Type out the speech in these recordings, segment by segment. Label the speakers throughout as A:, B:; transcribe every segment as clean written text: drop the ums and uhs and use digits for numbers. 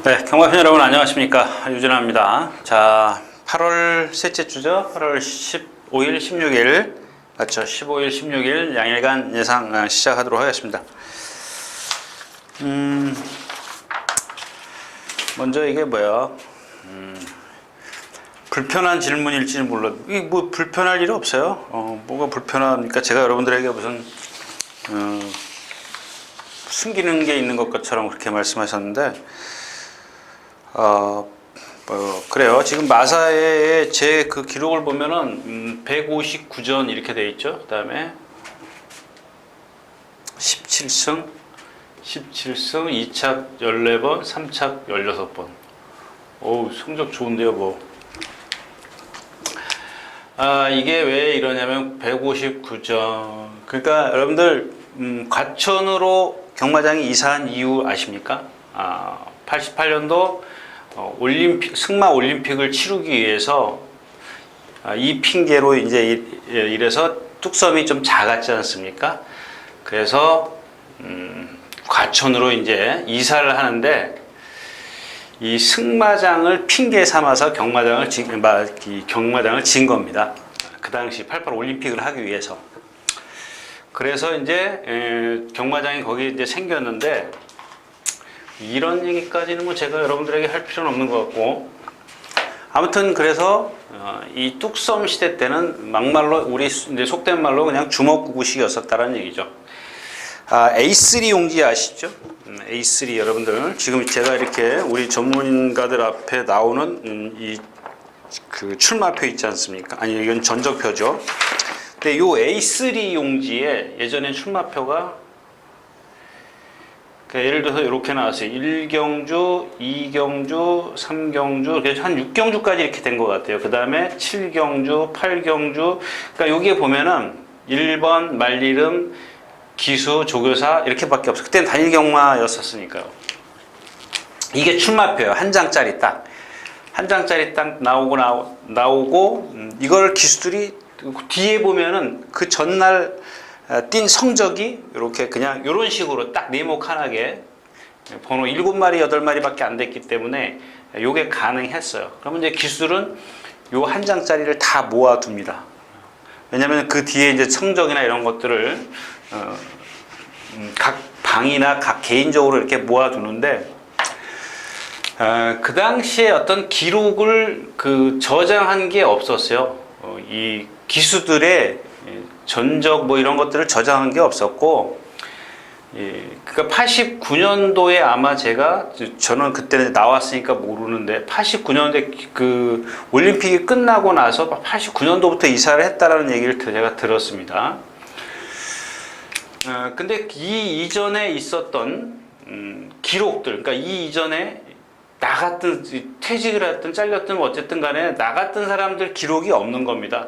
A: 네, 경마팬 여러분 안녕하십니까, 유진아입니다. 자, 8월 셋째 주죠. 8월 15일, 16일 맞죠? 15일, 16일 양일간 예상 시작하도록 하겠습니다. 먼저 이게 뭐야? 불편한 질문일지는 몰라도 이게 뭐 불편할 일이 없어요. 뭐가 불편합니까? 제가 여러분들에게 무슨 숨기는 게 있는 것처럼 그렇게 말씀하셨는데, 그래요. 지금 마사의 제 그 기록을 보면은 159전 이렇게 돼 있죠. 그 다음에 17승, 2착 14번, 3착 16번. 어우, 성적 좋은데요, 뭐. 이게 왜 이러냐면 159전. 그러니까 여러분들 과천으로 경마장이 이사한 이유 아십니까? 88년도 승마 올림픽을 치르기 위해서 이 핑계로 이제 이래서 뚝섬이 좀 작았지 않습니까? 그래서 과천으로 이제 이사를 하는데, 이 승마장을 핑계 삼아서 경마장을 진 겁니다. 그 당시 88 올림픽을 하기 위해서. 그래서 이제 경마장이 거기 이제 생겼는데, 이런 얘기까지는 뭐 제가 여러분들에게 할 필요는 없는 것 같고, 아무튼 그래서 이 뚝섬 시대 때는 막말로 우리 이제 속된 말로 그냥 주먹구구식이었었다는 얘기죠. A3 용지 아시죠? A3 여러분들, 지금 제가 이렇게 우리 전문가들 앞에 나오는 이 그 출마표 있지 않습니까? 아니, 이건 전적표죠. 근데 요 A3 용지에 예전에 출마표가, 그러니까 예를 들어서 이렇게 나왔어요. 1경주, 2경주, 3경주, 그래서 한 6경주까지 이렇게 된 것 같아요. 그 다음에 7경주, 8경주. 그러니까 여기에 보면은 1번 말리름, 기수, 조교사 이렇게밖에 없어요. 그때는 단일 경마였었으니까요. 이게 출마표예요. 한 장짜리 딱. 한 장짜리 딱 나오고 이걸 기수들이 뒤에 보면은 그 전날 띈 성적이 이렇게 그냥 이런 식으로 딱 네모칸하게 번호 7마리, 8마리 밖에 안 됐기 때문에 이게 가능했어요. 그러면 이제 기술은 요 한 장짜리를 다 모아둡니다. 왜냐면 그 뒤에 이제 성적이나 이런 것들을 각 방이나 각 개인적으로 이렇게 모아두는데, 그 당시에 어떤 기록을 저장한 게 없었어요. 이 기수들의 전적 뭐 이런 것들을 저장한 게 없었고, 그러니까 89년도에 아마 저는 그때 나왔으니까 모르는데 89년도에 그 올림픽이 끝나고 나서 89년도부터 이사를 했다라는 얘기를 제가 들었습니다. 근데 이 이전에 있었던 기록들, 그러니까 이 이전에 나갔든 퇴직을 했든 잘렸든 어쨌든 간에 나갔던 사람들 기록이 없는 겁니다.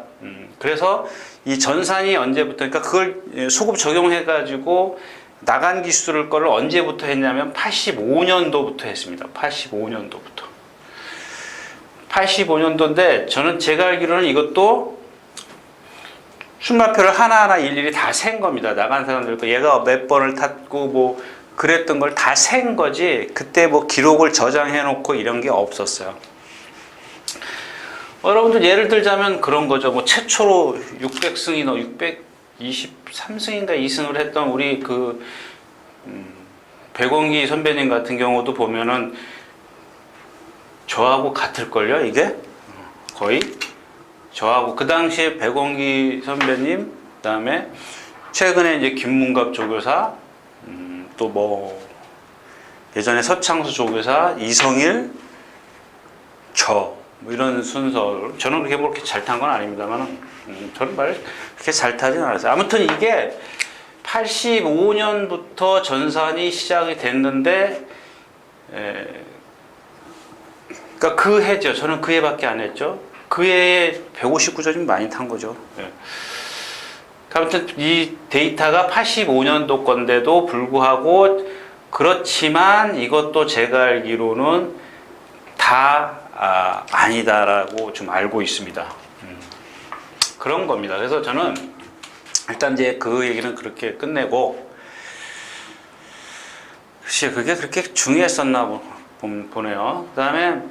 A: 그래서 이 전산이 언제부터, 그러니까 그걸 소급 적용해 가지고 나간 기수를 거를 언제부터 했냐면 85년도부터 했습니다. 85년도인데 저는 제가 알기로는 이것도 출마표를 하나하나 일일이 다 센 겁니다. 나간 사람들, 얘가 몇 번을 탔고 뭐 그랬던 걸 다 센 거지, 그때 뭐 기록을 저장해 놓고 이런 게 없었어요. 여러분들 예를 들자면 그런 거죠. 뭐 최초로 600승이나 623승인가 2승을 했던 우리 백원기 선배님 같은 경우도 보면은 저하고 같을걸요, 이게? 거의? 저하고 그 당시에 백원기 선배님, 그 다음에 최근에 이제 김문갑 조교사, 또 뭐 예전에 서창수 조교사, 이성일, 뭐 이런 순서. 저는 그렇게 뭐 그렇게 잘 탄 건 아닙니다만, 저는 그렇게 잘 타진 않았어요. 아무튼 이게 85년부터 전산이 시작이 됐는데, 그러니까 그 해죠. 저는 그 해밖에 안 했죠. 그 해에 159점이 많이 탄 거죠. 아무튼 이 데이터가 85년도 건데도 불구하고, 그렇지만 이것도 제가 알기로는 다 아니다라고 좀 알고 있습니다. 그런 겁니다. 그래서 저는 일단 이제 그 얘기는 그렇게 끝내고, 글쎄 그게 그렇게 중요했었나 뭐. 보내요. 그 다음에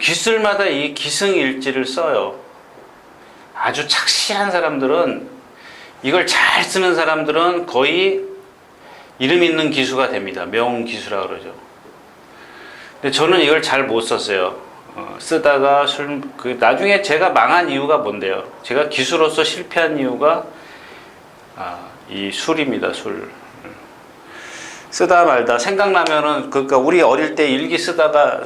A: 기술마다 이 기승일지를 써요. 아주 착실한 사람들은, 이걸 잘 쓰는 사람들은 거의 이름 있는 기수가 됩니다. 명기수라 그러죠. 근데 저는 이걸 잘 못 썼어요. 쓰다가 나중에 제가 망한 이유가 뭔데요? 제가 기수로서 실패한 이유가 이 술입니다. 술. 쓰다 말다 생각나면은, 그러니까 우리 어릴 때 일기 쓰다가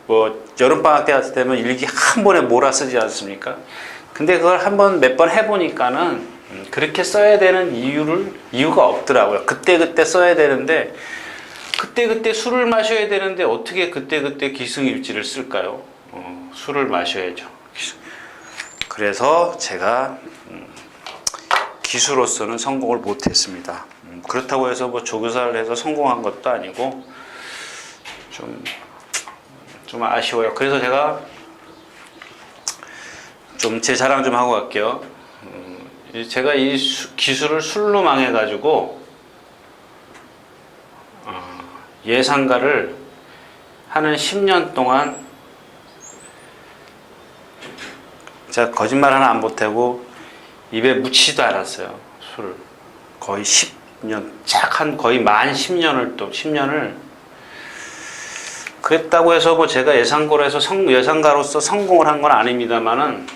A: 뭐 여름방학 때 왔을 때면 일기 한 번에 몰아 쓰지 않습니까? 근데 그걸 몇 번 해보니까는 그렇게 써야 되는 이유가 없더라고요. 그때 써야 되는데, 그때 술을 마셔야 되는데 어떻게 그때 기승일지를 쓸까요? 술을 마셔야죠. 그래서 제가 기수로서는 성공을 못했습니다. 그렇다고 해서 뭐 조교사를 해서 성공한 것도 아니고 좀 아쉬워요. 그래서 제가 좀 제 자랑 좀 하고 갈게요. 제가 이 기술을 술로 망해가지고 예상가를 하는 10년 동안 제가 거짓말 하나 안 보태고 입에 묻히지도 않았어요. 술을 거의 10년 거의 만 10년을 그랬다고 해서 뭐 제가 예상가로서 성공을 한 건 아닙니다만은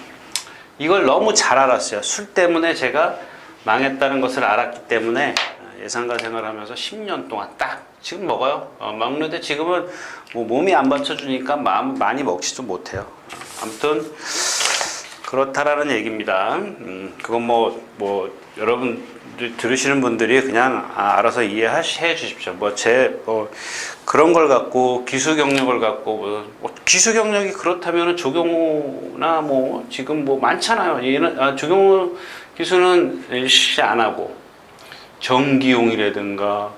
A: 이걸 너무 잘 알았어요. 술 때문에 제가 망했다는 것을 알았기 때문에 예상가 생활하면서 10년 동안 딱 지금 먹어요. 먹는데 지금은 뭐 몸이 안 받쳐주니까 많이 먹지도 못해요. 아무튼 그렇다라는 얘기입니다. 그건 뭐 여러분 들으시는 분들이 그냥 알아서 이해해 주십시오. 그런 걸 갖고 기수 경력을 갖고 기수 경력이 그렇다면 조경호나 뭐 지금 뭐 많잖아요. 얘는 조경호 기수는 실시 안 하고 정기용이라든가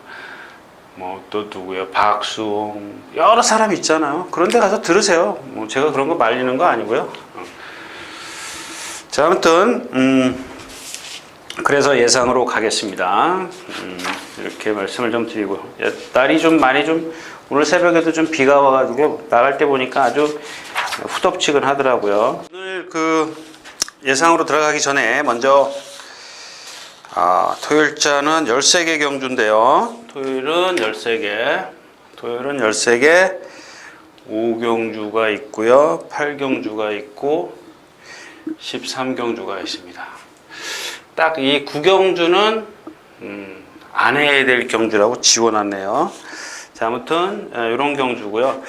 A: 뭐 또 누구요? 박수홍 여러 사람 있잖아요. 그런데 가서 들으세요. 뭐 제가 그런 거 말리는 거 아니고요. 자, 아무튼 그래서 예상으로 가겠습니다. 이렇게 말씀을 좀 드리고, 날이 좀 오늘 새벽에도 좀 비가 와가지고 나갈 때 보니까 아주 후덥지근하더라고요. 오늘 예상으로 들어가기 전에 먼저 토요일자는 13개 경주인데요. 토요일은 13개 5경주가 있고요, 8경주가 있고 13경주가 있습니다. 딱 이 9경주는 안 해야 될 경주라고 지워놨네요. 자, 아무튼 이런 경주고요.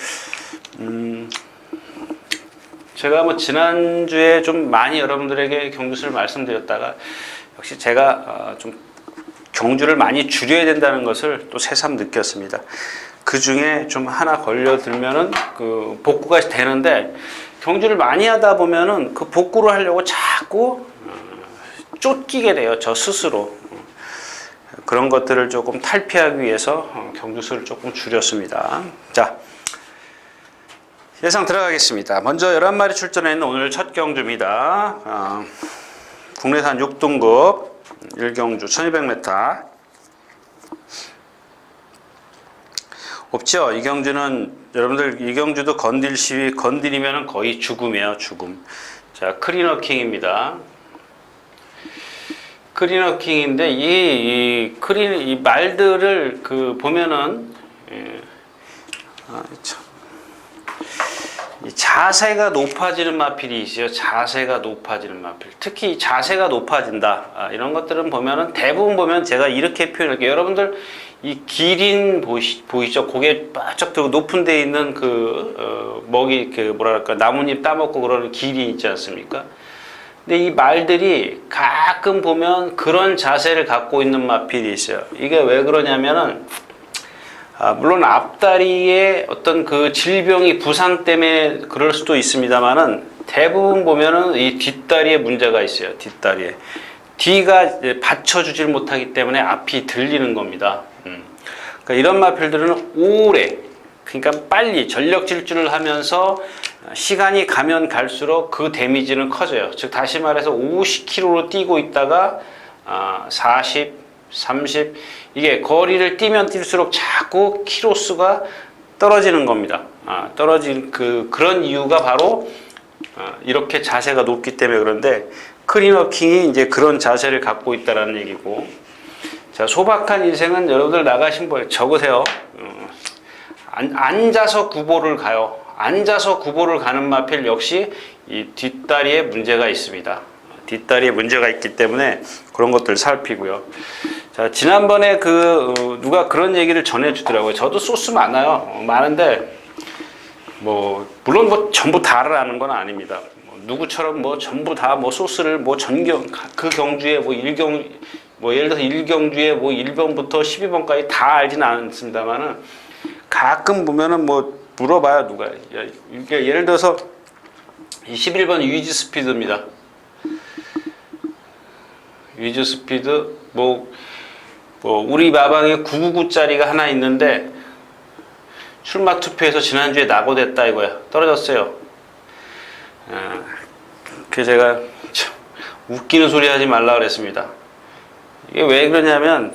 A: 제가 뭐 지난주에 좀 많이 여러분들에게 경주수를 말씀드렸다가 역시 제가 좀 경주를 많이 줄여야 된다는 것을 또 새삼 느꼈습니다. 그 중에 좀 하나 걸려들면은 복구가 되는데, 경주를 많이 하다 보면은 그 복구를 하려고 자꾸 쫓기게 돼요. 저 스스로. 그런 것들을 조금 탈피하기 위해서 경주수를 조금 줄였습니다. 자, 예상 들어가겠습니다. 먼저 11마리 출전해 있는 오늘 첫 경주입니다. 국내산 6등급 1경주 1200m. 없죠? 이 경주는 여러분들, 이 경주도 건드리면 거의 죽음이에요. 죽음. 자, 크리너킹입니다. 크리너킹인데 이 말들을 보면은 이 자세가 높아지는 마필이 있어요. 자세가 높아지는 마필. 특히 이 자세가 높아진다. 이런 것들은 보면은 대부분 보면 제가 이렇게 표현할게요. 여러분들 이 기린 보이죠? 고개 바짝 들고 높은 데 있는 먹이 뭐랄까 나뭇잎 따먹고 그러는 기린 있지 않습니까? 근데 이 말들이 가끔 보면 그런 자세를 갖고 있는 마필이 있어요. 이게 왜 그러냐면은 물론 앞다리에 어떤 질병이 부상 때문에 그럴 수도 있습니다만은 대부분 보면은 이 뒷다리에 문제가 있어요. 뒷다리에 뒤가 받쳐주질 못하기 때문에 앞이 들리는 겁니다. 그러니까 이런 마필들은 오래, 그러니까 빨리 전력 질주를 하면서 시간이 가면 갈수록 그 데미지는 커져요. 즉 다시 말해서 50km로 뛰고 있다가 40, 30 이게 거리를 뛰면 뛸수록 자꾸 키로수가 떨어지는 겁니다. 떨어진 그런 이유가 바로 이렇게 자세가 높기 때문에 그런데 클리너 킹이 이제 그런 자세를 갖고 있다라는 얘기고. 자, 소박한 인생은 여러분들 나가신 분 적으세요. 앉아서 구보를 가요. 앉아서 구보를 가는 마필 역시 이 뒷다리에 문제가 있습니다. 뒷다리에 문제가 있기 때문에 그런 것들 살피고요. 자, 지난번에 누가 그런 얘기를 전해주더라고요. 저도 소스 많아요. 많은데 물론 전부 다를 아는 건 아닙니다. 누구처럼 전부 다 소스를 그 경주에 예를 들어서 1경주에 1번부터 12번까지 다 알지는 않습니다만은 가끔 보면은 물어봐요, 누가. 예를 들어서 11번 위즈 스피드입니다. 위즈 스피드, 우리 마방에 999짜리가 하나 있는데, 출마 투표에서 지난주에 낙오됐다 이거야. 떨어졌어요. 그래서 제가 웃기는 소리 하지 말라 그랬습니다. 이게 왜 그러냐면,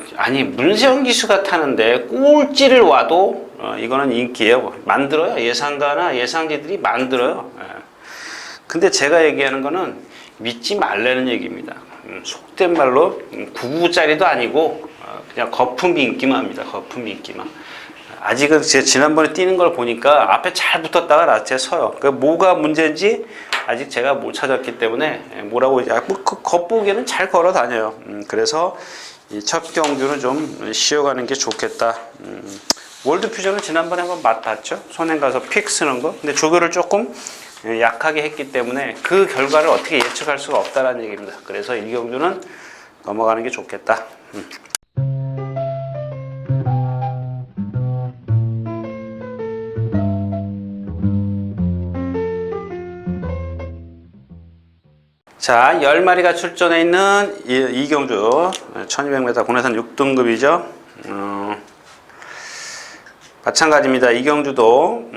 A: 문세영 기수가 타는데 꼴찌를 와도 이거는 인기예요. 만들어요. 예상가나 예상지들이 만들어요. 근데 제가 얘기하는 거는 믿지 말라는 얘기입니다. 속된 말로 99짜리도 아니고 그냥 거품 인기만 합니다. 거품 인기만. 아직은 제가 지난번에 뛰는 걸 보니까 앞에 잘 붙었다가 라스트에 서요. 뭐가 문제인지 아직 제가 못 찾았기 때문에 겉보기에는 잘 걸어 다녀요. 그래서 이 첫 경주는 좀 쉬어가는 게 좋겠다. 월드퓨전은 지난번에 한번 맛봤죠. 손행 가서 픽 쓰는 거. 근데 조교를 조금 약하게 했기 때문에 그 결과를 어떻게 예측할 수가 없다는 얘기입니다. 그래서 1경주는 넘어가는 게 좋겠다. 자, 10마리가 출전해 있는 이경주 1200m 국내선 6등급이죠. 마찬가지입니다. 이경주도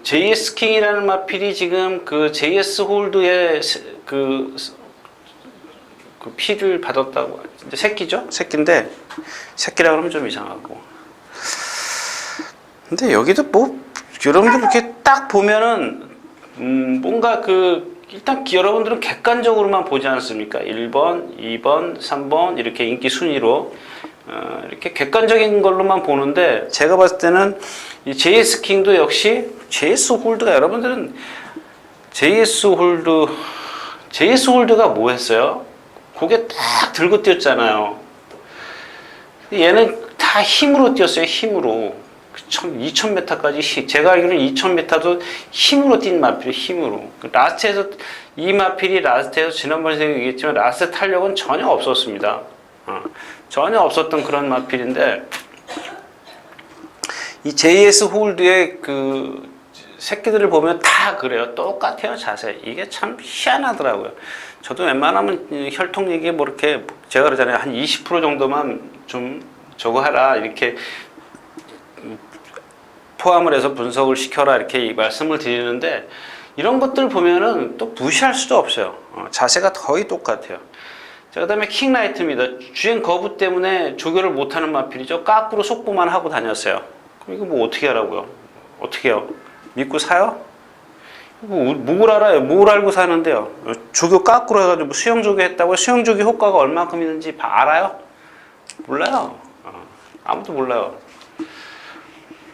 A: JS 킹이라는 마필이 지금 JS 홀드에 그 피를 받았다고. 이제 새끼죠? 새끼인데 새끼라 그러면 좀 이상하고. 근데 여기도 여러분들 이렇게 딱 보면은 뭔가 일단 여러분들은 객관적으로만 보지 않습니까? 1번, 2번, 3번 이렇게 인기 순위로 이렇게 객관적인 걸로만 보는데 제가 봤을 때는 이 JS 킹도 역시 JS 홀드가 여러분들은 JS 홀드가 뭐 했어요? 고개 딱 들고 뛰었잖아요. 얘는 다 힘으로 뛰었어요. 힘으로. 2000m까지 제가 알기로는 2000m도 힘으로 뛴 마필이 힘으로. 라스트에서 이 마필이 라스트에서 지난번에 얘기했지만 라스트 탄력은 전혀 없었습니다. 전혀 없었던 그런 마필인데 이 JS 홀드의 새끼들을 보면 다 그래요. 똑같아요, 자세. 이게 참 희한하더라고요. 저도 웬만하면 혈통 얘기 이렇게 제가 그러잖아요. 한 20% 정도만 좀 저거 하라 이렇게 포함을 해서 분석을 시켜라 이렇게 말씀을 드리는데 이런 것들 보면은 또 무시할 수도 없어요. 자세가 거의 똑같아요. 자, 그 다음에 킹라이트입니다. 주행 거부 때문에 조교를 못하는 마필이죠. 까꾸로 속보만 하고 다녔어요. 그럼 이거 어떻게 하라고요? 어떻게 해요? 믿고 사요? 뭘 알아요? 뭘 알고 사는데요? 조교 까꾸로 해가지고 수영조교 했다고 수영조교 효과가 얼마큼 있는지 알아요? 몰라요. 아무도 몰라요.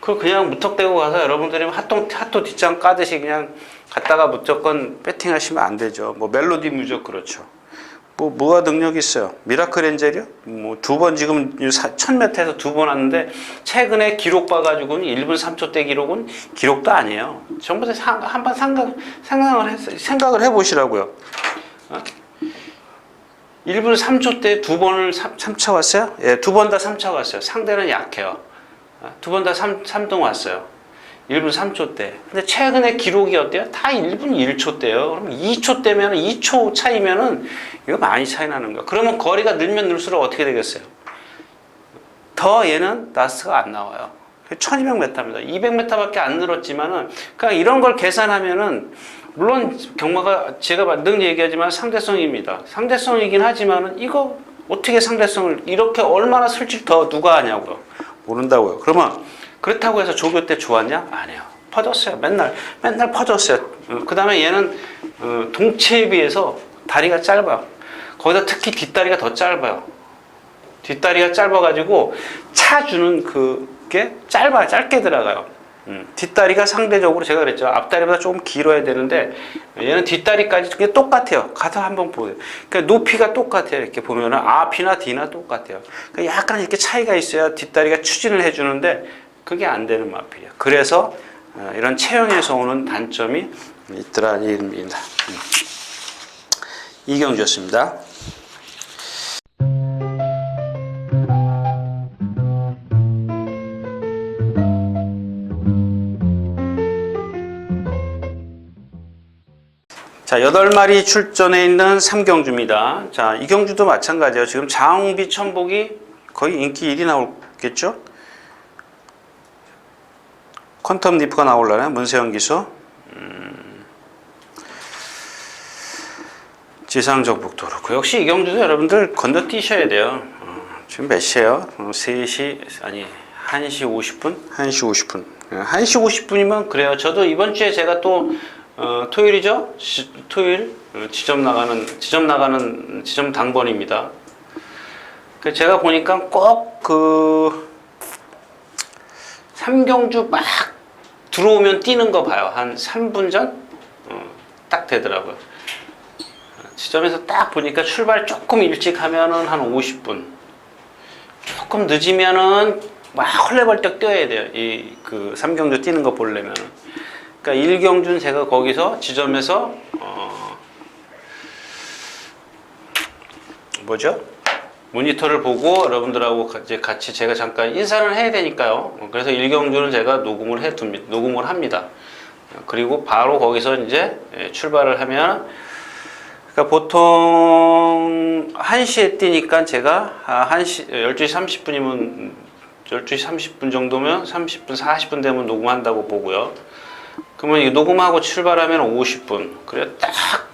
A: 그냥 무턱대고 가서 여러분들이 핫도 뒷장 까듯이 그냥 갔다가 무조건 배팅 하시면 안 되죠. 멜로디 뮤직 그렇죠. 뭐가 능력이 있어요? 미라클 엔젤이요? 2번 지금 1000m에서 2번 왔는데 최근에 기록 봐가지고는 1분 3초대 기록은 기록도 아니에요. 전부 다 한번 생각을 해보시라고요. 1분 3초 때 2번을 3차 왔어요? 예, 2번 다 3차 왔어요. 상대는 약해요. 2번 다 3등 왔어요. 1분 3초 때. 근데 최근에 기록이 어때요? 다 1분 1초 대요. 그럼 2초 대면 2초 차이면은 이거 많이 차이 나는 거야. 그러면 거리가 늘면 늘수록 어떻게 되겠어요? 더 얘는 라스트가 안 나와요. 1200m입니다. 200m밖에 안 늘었지만은 그러니까 이런 걸 계산하면은 물론 경마가 제가 늘 얘기하지만 상대성입니다. 상대성이긴 하지만은 이거 어떻게 상대성을 이렇게 얼마나 슬쩍 더 누가 하냐고요. 모른다고요. 그러면 그렇다고 해서 조교 때 좋았냐? 아니에요. 퍼졌어요. 맨날 퍼졌어요. 그 다음에 얘는 동체에 비해서 다리가 짧아요. 거기다 특히 뒷다리가 더 짧아요. 뒷다리가 짧아가지고 차주는 그게 짧게 들어가요. 뒷다리가 상대적으로 제가 그랬죠. 앞다리보다 조금 길어야 되는데 얘는 뒷다리까지 그게 똑같아요. 가서 한번 보세요. 그러니까 높이가 똑같아요. 이렇게 보면은 앞이나 뒤나 똑같아요. 그러니까 약간 이렇게 차이가 있어야 뒷다리가 추진을 해주는데 그게 안 되는 마필이에요. 그래서 이런 체형에서 오는 단점이 있더라는 얘기입니다. 이경주였습니다. 자, 8마리 출전해 있는 삼경주입니다. 자, 이 경주도 마찬가지예요. 지금 장비 천복이 거의 인기 1위 나오겠죠? 퀀텀 리프가 나오려나? 문세영 기수. 지상정복도 그렇고. 역시 이 경주도 여러분들 건너뛰셔야 돼요. 지금 몇 시에요? 3시, 아니, 1시 50분? 1시 50분. 1시 50분이면 그래요. 저도 이번 주에 제가 또 토요일이죠? 토요일 지점 당번입니다. 제가 보니까 꼭 그 삼경주 막 들어오면 뛰는 거 봐요. 한 3분 전? 딱 되더라고요. 지점에서 딱 보니까 출발 조금 일찍 하면은 한 50분. 조금 늦으면은 막 헐레벌떡 뛰어야 돼요. 이 그 삼경주 뛰는 거 보려면은. 그러니까 1경주는 제가 거기서 지점에서 모니터를 보고 여러분들하고 이제 같이 제가 잠깐 인사를 해야 되니까요. 그래서 1경주는 제가 녹음을 합니다. 그리고 바로 거기서 이제 출발을 하면, 그러니까 보통 1시에 뛰니까 제가 12시 30분이면 12시 30분 정도면 30분 40분 되면 녹음한다고 보고요. 그러면 이 녹음하고 출발하면 50분. 그래 딱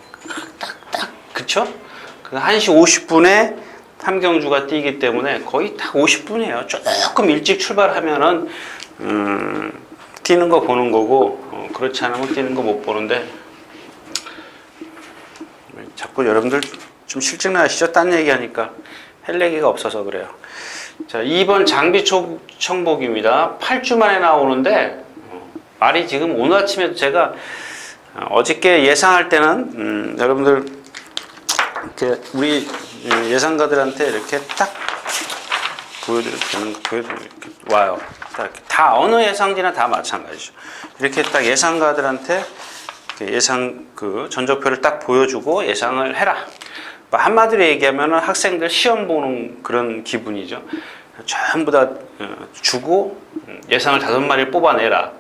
A: 그쵸? 1시 50분에 삼경주가 뛰기 때문에 거의 딱 50분이에요. 조금 일찍 출발하면은 뛰는 거 보는 거고, 그렇지 않으면 뛰는 거 못 보는데, 자꾸 여러분들 좀 실증 나시죠? 딴 얘기하니까 할 얘기가 없어서 그래요. 자, 2번 장비 청복입니다. 8주 만에 나오는데 말이 지금 오늘 아침에 제가 어저께 예상할 때는 여러분들 이렇게 우리 예상가들한테 이렇게 딱 보여드리면 와요. 다 어느 예상지나 다 마찬가지죠. 이렇게 딱 예상가들한테 예상 그 전적표를 딱 보여주고 예상을 해라. 한마디로 얘기하면 학생들 시험 보는 그런 기분이죠. 전부 다 주고 예상을 5마리를 뽑아내라.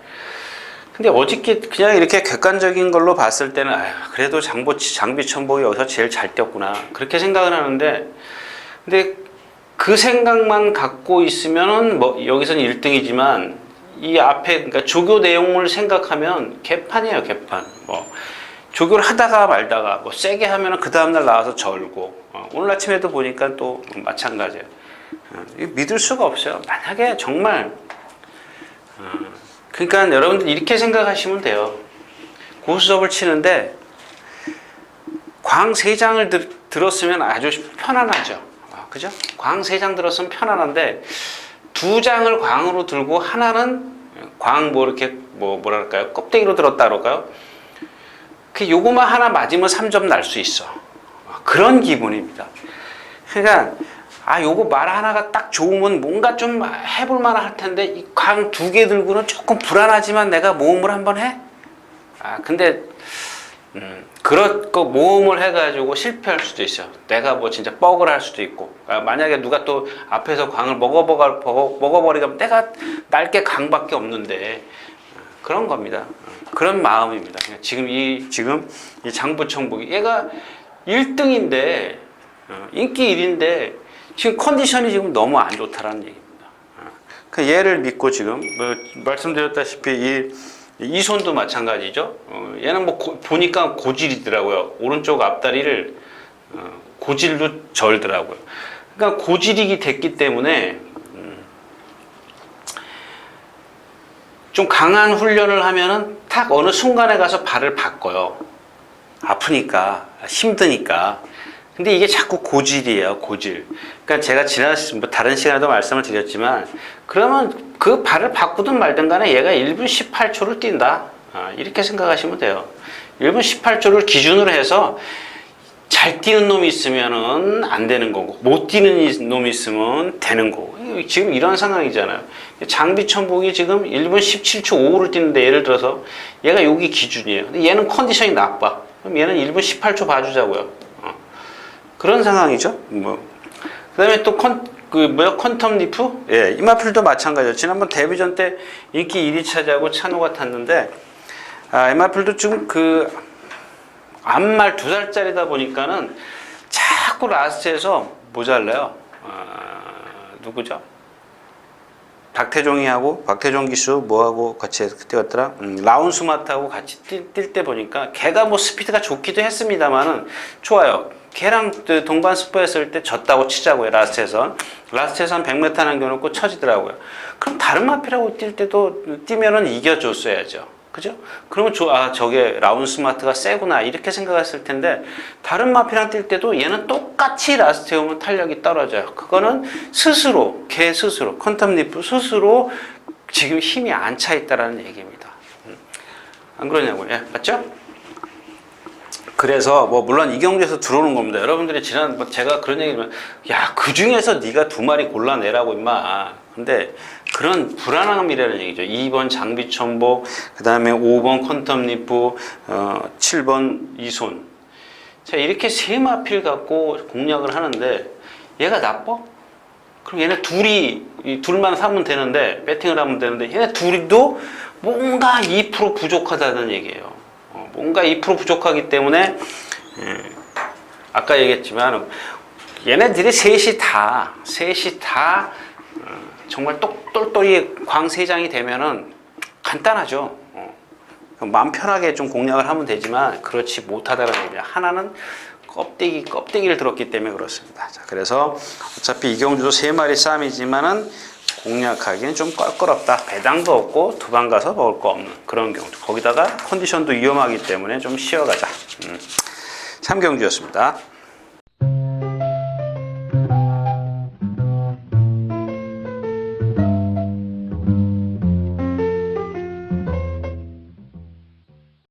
A: 근데 어저께 그냥 이렇게 객관적인 걸로 봤을 때는 그래도 장비 천복이 여기서 제일 잘 뛰었구나 그렇게 생각을 하는데, 근데 그 생각만 갖고 있으면은 뭐 여기서는 1등이지만 이 앞에 그러니까 조교 내용을 생각하면 개판이에요. 개판. 뭐 조교를 하다가 말다가 뭐 세게 하면은 그 다음날 나와서 절고, 오늘 아침에도 보니까 또 마찬가지예요. 믿을 수가 없어요. 만약에 정말 그러니까 여러분들 이렇게 생각하시면 돼요. 고수업을 치는데 광 3장을 들었으면 아주 편안하죠. 그죠? 광 3장 들었으면 편안한데 2장을 광으로 들고 하나는 광 뭐 이렇게 뭐랄까요? 껍데기로 들었다 그럴까요? 그 요거만 하나 맞으면 3점 날 수 있어. 그런 기분입니다. 그러니까 요거 말 하나가 딱 좋으면 뭔가 좀 해볼 만할 할 텐데 이 광 2개 들고는 조금 불안하지만 내가 모험을 한번 해? 근데 그런 거 모험을 해가지고 실패할 수도 있어요. 내가 뭐 진짜 뻑을 할 수도 있고, 만약에 누가 또 앞에서 광을 먹어버리면 내가 날게 광밖에 없는데, 그런 겁니다. 그런 마음입니다. 지금 이 장부청복이 얘가 1등인데 인기 1인데 지금 컨디션이 지금 너무 안 좋다라는 얘기입니다. 그 얘를 믿고 지금 말씀드렸다시피 이 손도 마찬가지죠. 얘는 뭐 보니까 고질이더라고요. 오른쪽 앞다리를 고질로 절더라고요. 그러니까 고질이 됐기 때문에 좀 강한 훈련을 하면은 탁 어느 순간에 가서 발을 바꿔요. 아프니까, 힘드니까. 근데 이게 자꾸 고질이에요, 고질. 그러니까 제가 지난 뭐 다른 시간에도 말씀을 드렸지만, 그러면 그 발을 바꾸든 말든 간에 얘가 1분 18초를 뛴다. 이렇게 생각하시면 돼요. 1분 18초를 기준으로 해서 잘 뛰는 놈이 있으면은 안 되는 거고, 못 뛰는 놈이 있으면 되는 거고. 지금 이런 상황이잖아요. 장비천복이 지금 1분 17초 5를 뛰는데, 예를 들어서 얘가 여기 기준이에요. 근데 얘는 컨디션이 나빠. 그럼 얘는 1분 18초 봐주자고요. 그런 상황이죠. 뭐. 그 다음에 또 퀀텀 리프? 예, 이마필도 마찬가지죠. 지난번 데뷔전 때 인기 1위 차지하고 찬호가 탔는데, 이마필도 지금 앞말 2살짜리다 보니까는 자꾸 라스트에서 모자라요. 누구죠? 박태종 기수 뭐하고 같이 그때 갔더라? 라운스마트하고 같이 뛸 때 보니까 걔가 뭐 스피드가 좋기도 했습니다만은 좋아요. 걔랑 동반 스포했을 때 졌다고 치자고요. 라스트에서 한 100m 남겨놓고 쳐지더라고요. 그럼 다른 마필하고 뛸 때도 뛰면은 이겨줬어야죠. 그죠? 그러면 저게 라운스마트가 세구나 이렇게 생각했을 텐데, 다른 마피랑 뛸 때도 얘는 똑같이 라스트에 오면 탄력이 떨어져요. 그거는 걔 스스로 퀀텀 리프 스스로 지금 힘이 안 차 있다라는 얘기입니다. 안 그러냐고요? 예, 맞죠? 그래서 뭐 물론 이경주에서 들어오는 겁니다. 여러분들이 제가 그런 얘기를 하면, 야, 그 중에서 네가 2마리 골라내라고 임마. 근데 그런 불안함이라는 얘기죠. 2번 장비천복, 그 다음에 5번 퀀텀 리프, 7번 이손. 자, 이렇게 3마필 갖고 공략을 하는데 얘가 나빠? 그럼 얘네 둘만 사면 되는데, 배팅을 하면 되는데, 얘네 둘이도 뭔가 2% 부족하다는 얘기예요. 뭔가 2% 부족하기 때문에, 아까 얘기했지만, 얘네들이 셋이 다 정말 똘똘이 광세장이 되면은 간단하죠. 마음 편하게 좀 공략을 하면 되지만, 그렇지 못하다는 얘기입니다. 하나는 껍데기를 들었기 때문에 그렇습니다. 자, 그래서 어차피 이경주도 3마리 싸움이지만은 공략하기는 좀 껄끄럽다. 배당도 없고 두방 가서 먹을 거 없는 그런 경주. 거기다가 컨디션도 위험하기 때문에 좀 쉬어가자. 3경주였습니다.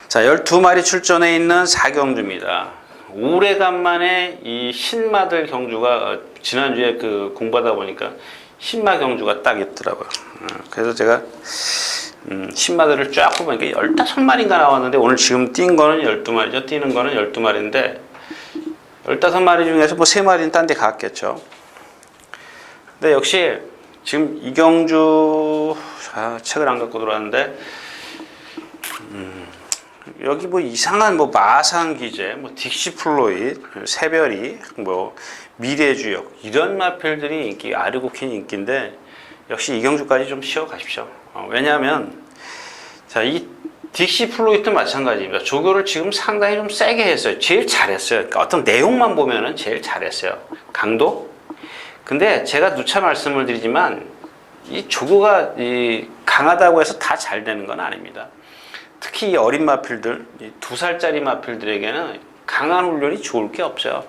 A: 자, 12마리 출전해 있는 4경주입니다. 오래간만에 이 신마들 경주가, 지난주에 공부하다 보니까 신마 경주가 딱 있더라고요. 그래서 제가 신마들을 쫙 보니까 15마리인가 나왔는데, 오늘 지금 뛴 거는 12마리죠. 뛰는 거는 12마리인데 15마리 중에서 뭐 3마리는 딴 데 갔겠죠. 근데 역시 지금 이경주 책을 안 갖고 들어왔는데, 여기 뭐 이상한 뭐 마상 기제, 뭐 딕시플로이드, 새별이, 뭐 미래주역 이런 마필들이 인기, 아르고킨이 인기인데, 역시 이경주까지 좀 쉬어 가십시오. 왜냐하면 자, 이 딕시플로이드도 마찬가지입니다. 조교를 지금 상당히 좀 세게 했어요. 제일 잘했어요. 그러니까 어떤 내용만 보면은 제일 잘했어요. 강도. 근데 제가 누차 말씀을 드리지만, 이 조교가 강하다고 해서 다 잘 되는 건 아닙니다. 특히 이 어린 마필들, 2살짜리 마필들에게는 강한 훈련이 좋을 게 없어요.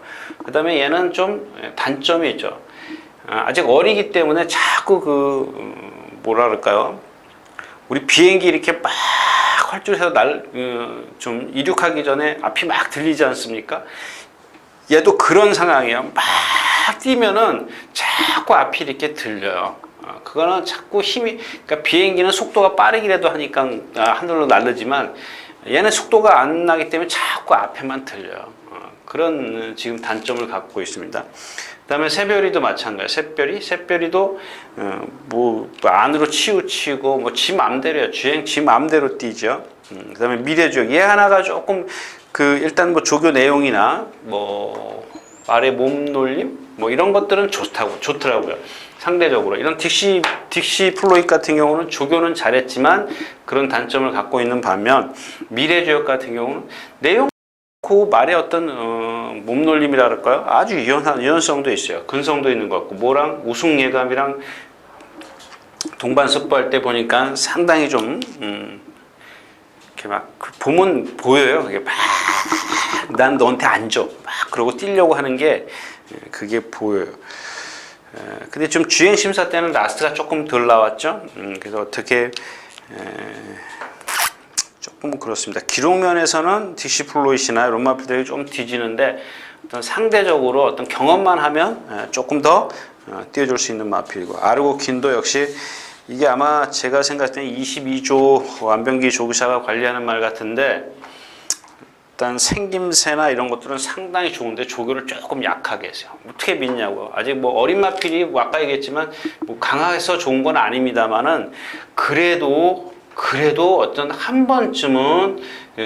A: 그 다음에 얘는 좀 단점이 있죠. 아직 어리기 때문에 자꾸 뭐라 그럴까요? 우리 비행기 이렇게 막 활주로에서 좀 이륙하기 전에 앞이 막 들리지 않습니까? 얘도 그런 상황이에요. 막 뛰면은 자꾸 앞이 이렇게 들려요. 그거는 자꾸 그러니까 비행기는 속도가 빠르기라도 하니까 하늘로 날르지만, 얘는 속도가 안 나기 때문에 자꾸 앞에만 들려요. 그런 지금 단점을 갖고 있습니다. 그 다음에 새별이도 마찬가지예요. 새별이도 뭐 안으로 치우치고 뭐 지 맘대로요. 주행 지 맘대로 뛰죠. 그 다음에 미래주역, 얘 하나가 조금 일단 뭐 조교 내용이나 뭐 말의 몸놀림 뭐 이런 것들은 좋더라고요. 상대적으로 이런 딕시플로이드 같은 경우는 조교는 잘했지만 그런 단점을 갖고 있는 반면, 미래주역 같은 경우는 내용 그 말의 어떤 몸놀림이라 그럴까요? 아주 유연성도 있어요. 근성도 있는 것 같고, 뭐랑 우승 예감이랑 동반 습부할 때 보니까 상당히 좀 이렇게 막 보면 보여요. 그게 막 난 너한테 안 줘. 막 그러고 뛰려고 하는 게 그게 보여요. 근데 좀 주행 심사 때는 라스트가 조금 덜 나왔죠. 그래서 어떻게 조금 그렇습니다. 기록면에서는 딕시 플로이시나 이런 마필들이 좀 뒤지는데 어떤 상대적으로 어떤 경험만 하면 조금 더 띄워줄 수 있는 마필이고, 아르고킨도 역시 이게 아마 제가 생각할 때는 22조 완변기 조교사가 관리하는 말 같은데, 일단 생김새나 이런 것들은 상당히 좋은데 조교를 조금 약하게 했어요. 어떻게 믿냐고. 아직 뭐 어린 마필이 뭐 아까 얘기했지만 뭐 강화해서 좋은 건 아닙니다만은 그래도 어떤 한 번쯤은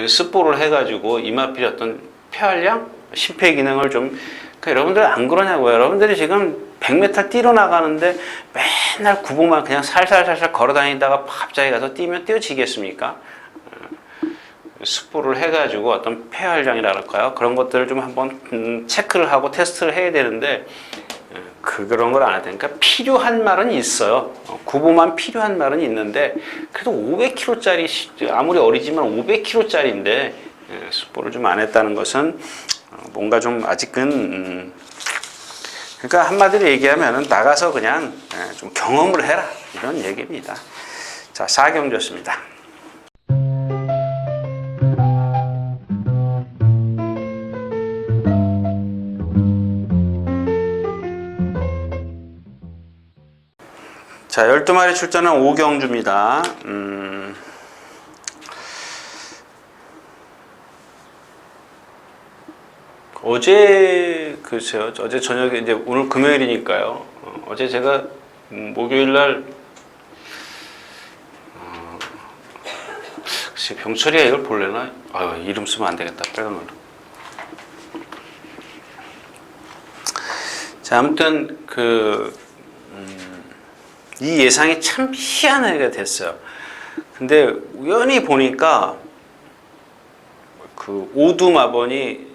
A: 스포를 해가지고 이 마필이 어떤 폐활량, 심폐 기능을 좀, 그러니까 여러분들 안 그러냐고요. 여러분들이 지금 100m 뛰러 나가는데 맨날 구보만 그냥 살살살살 걸어 다니다가 갑자기 가서 뛰면 뛰어지겠습니까? 스포를 해가지고 어떤 폐활량이랄까요? 그런 것들을 좀 한번 체크를 하고 테스트를 해야 되는데 그런 걸 안 해야 되니까 필요한 말은 있어요. 구보만 필요한 말은 있는데 그래도 500kg짜리 아무리 어리지만 500kg짜리인데 스포를 좀 안 했다는 것은 뭔가 좀 아직은 그러니까 한마디로 얘기하면 나가서 그냥 좀 경험을 해라 이런 얘기입니다. 자, 4경주였습니다. 자, 12마리 출전한 5경주입니다. 어제, 글쎄요, 어제 저녁에, 이제 오늘 금요일이니까요. 어제 제가 목요일날, 글쎄, 병철이가 이걸 볼래나? 아유, 이름 쓰면 안 되겠다. 빨간 걸로. 자, 아무튼, 이 예상이 참 희한하게 됐어요. 근데 우연히 보니까 그 오두마번이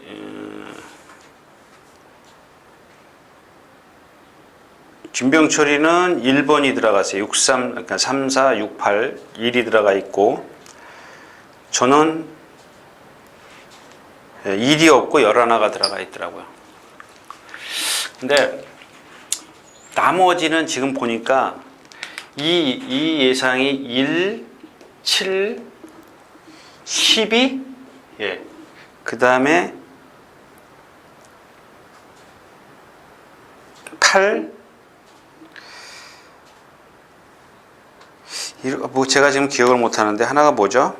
A: 김병철이는 1번이 들어갔어요. 63, 그러니까 3, 4, 6, 8, 1이 들어가 있고, 저는 1이 없고 11가 들어가 있더라고요. 근데 나머지는 지금 보니까 이 예상이 1, 7, 12, 예. 그 다음에 8, 뭐 제가 지금 기억을 못 하는데 하나가 뭐죠?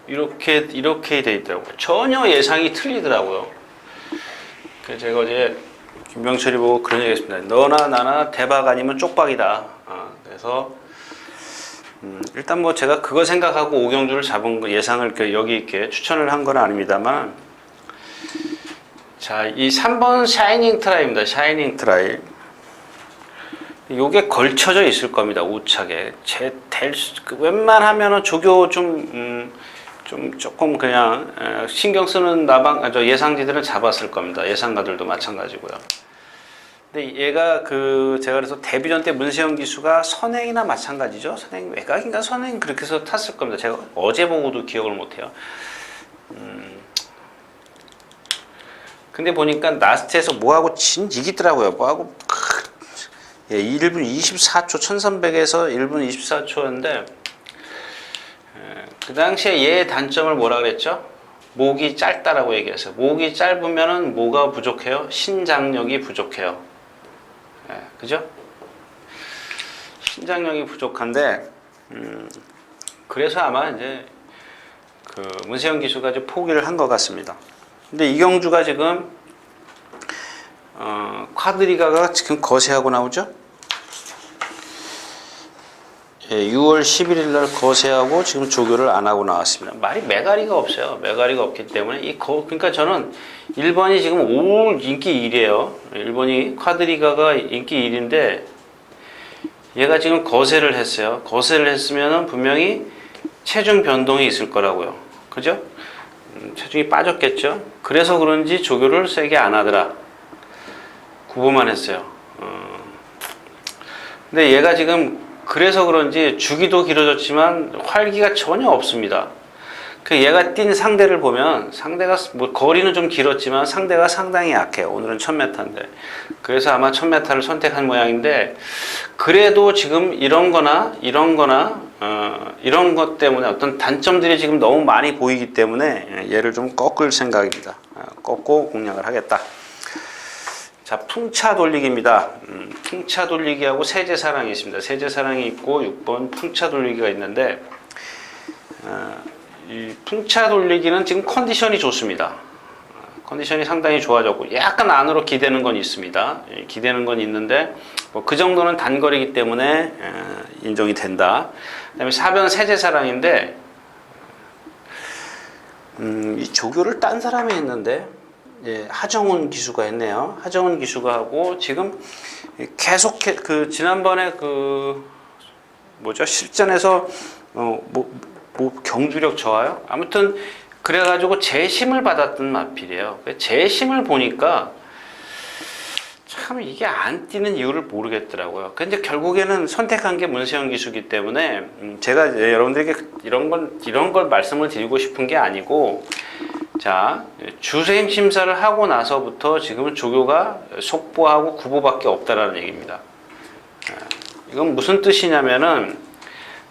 A: 이렇게 돼 있더라고요. 전혀 예상이 틀리더라고요. 그래서 제가 어제 김병철이 보고 그런 얘기 했습니다. 너나 나나 대박 아니면 쪽박이다. 그래서 일단 뭐 제가 그거 생각하고 5경주를 잡은 거 예상을 여기 이렇게 추천을 한 건 아닙니다만, 자, 이 3번 샤이닝 트라이입니다. 샤이닝 트라이. 요게 걸쳐져 있을 겁니다. 우측에. 웬만하면은 조교 좀 조금 그냥 신경 쓰는 예상지들은 잡았을 겁니다. 예상가들도 마찬가지고요. 근데 얘가 제가 그래서 데뷔전 때 문세영 기수가 선행이나 마찬가지죠. 선행 외곽인가 선행 그렇게 해서 탔을 겁니다. 제가 어제 보고도 기억을 못해요. 근데 보니까 라스트에서 뭐하고 이기더라고요. 뭐하고 1분 24초 1300에서 1분 24초인데 그 당시에 얘의 단점을 뭐라 그랬죠? 목이 짧다라고 얘기했어요. 목이 짧으면은 뭐가 부족해요? 신장력이 부족해요. 그죠? 신장력이 부족한데 그래서 아마 이제 문세영 기수가 이제 포기를 한 것 같습니다. 근데 이경주가 지금 쿼드리가가 지금 거세하고 나오죠? 예, 6월 11일 날 거세하고 지금 조교를 안 하고 나왔습니다. 말이 매가리가 없어요. 매가리가 없기 때문에 그러니까 저는 1번이 지금 올 인기 1이에요. 1번이 쿼드리가가 인기 1인데 얘가 지금 거세를 했어요. 거세를 했으면은 분명히 체중 변동이 있을 거라고요. 그죠? 체중이 빠졌겠죠? 그래서 그런지 조교를 세게 안 하더라. 구보만 했어요. 근데 얘가 지금 그래서 그런지 주기도 길어졌지만 활기가 전혀 없습니다. 그 얘가 뛴 상대를 보면 상대가 뭐 거리는 좀 길었지만 상대가 상당히 약해요. 오늘은 1000m인데. 그래서 아마 1000m를 선택한 모양인데, 그래도 지금 이런 이런 것 때문에 어떤 단점들이 지금 너무 많이 보이기 때문에 얘를 좀 꺾을 생각입니다. 꺾고 공략을 하겠다. 자, 풍차 돌리기입니다. 풍차 돌리기하고 세제사랑이 있습니다. 세제사랑이 있고 6번 풍차 돌리기가 있는데, 이 풍차 돌리기는 지금 컨디션이 좋습니다. 컨디션이 상당히 좋아졌고 약간 안으로 기대는 건 있습니다. 기대는 건 있는데 뭐 그 정도는 단거리이기 때문에 인정이 된다. 그다음에 4번 세제사랑인데, 이 조교를 딴 사람이 했는데, 예, 하정훈 기수가 했네요. 하정훈 기수가 하고 지금 계속 그 지난번에 그 뭐죠, 실전에서 경주력 좋아요. 아무튼 그래가지고 재심을 받았던 마필이에요. 재심을 보니까 참 이게 안 뛰는 이유를 모르겠더라고요. 근데 결국에는 선택한 게 문세영 기수기 때문에 제가 여러분들에게 이런 걸 말씀을 드리고 싶은 게 아니고, 자, 주행 심사를 하고 나서부터 지금은 조교가 속보하고 구보밖에 없다라는 얘기입니다. 이건 무슨 뜻이냐면은,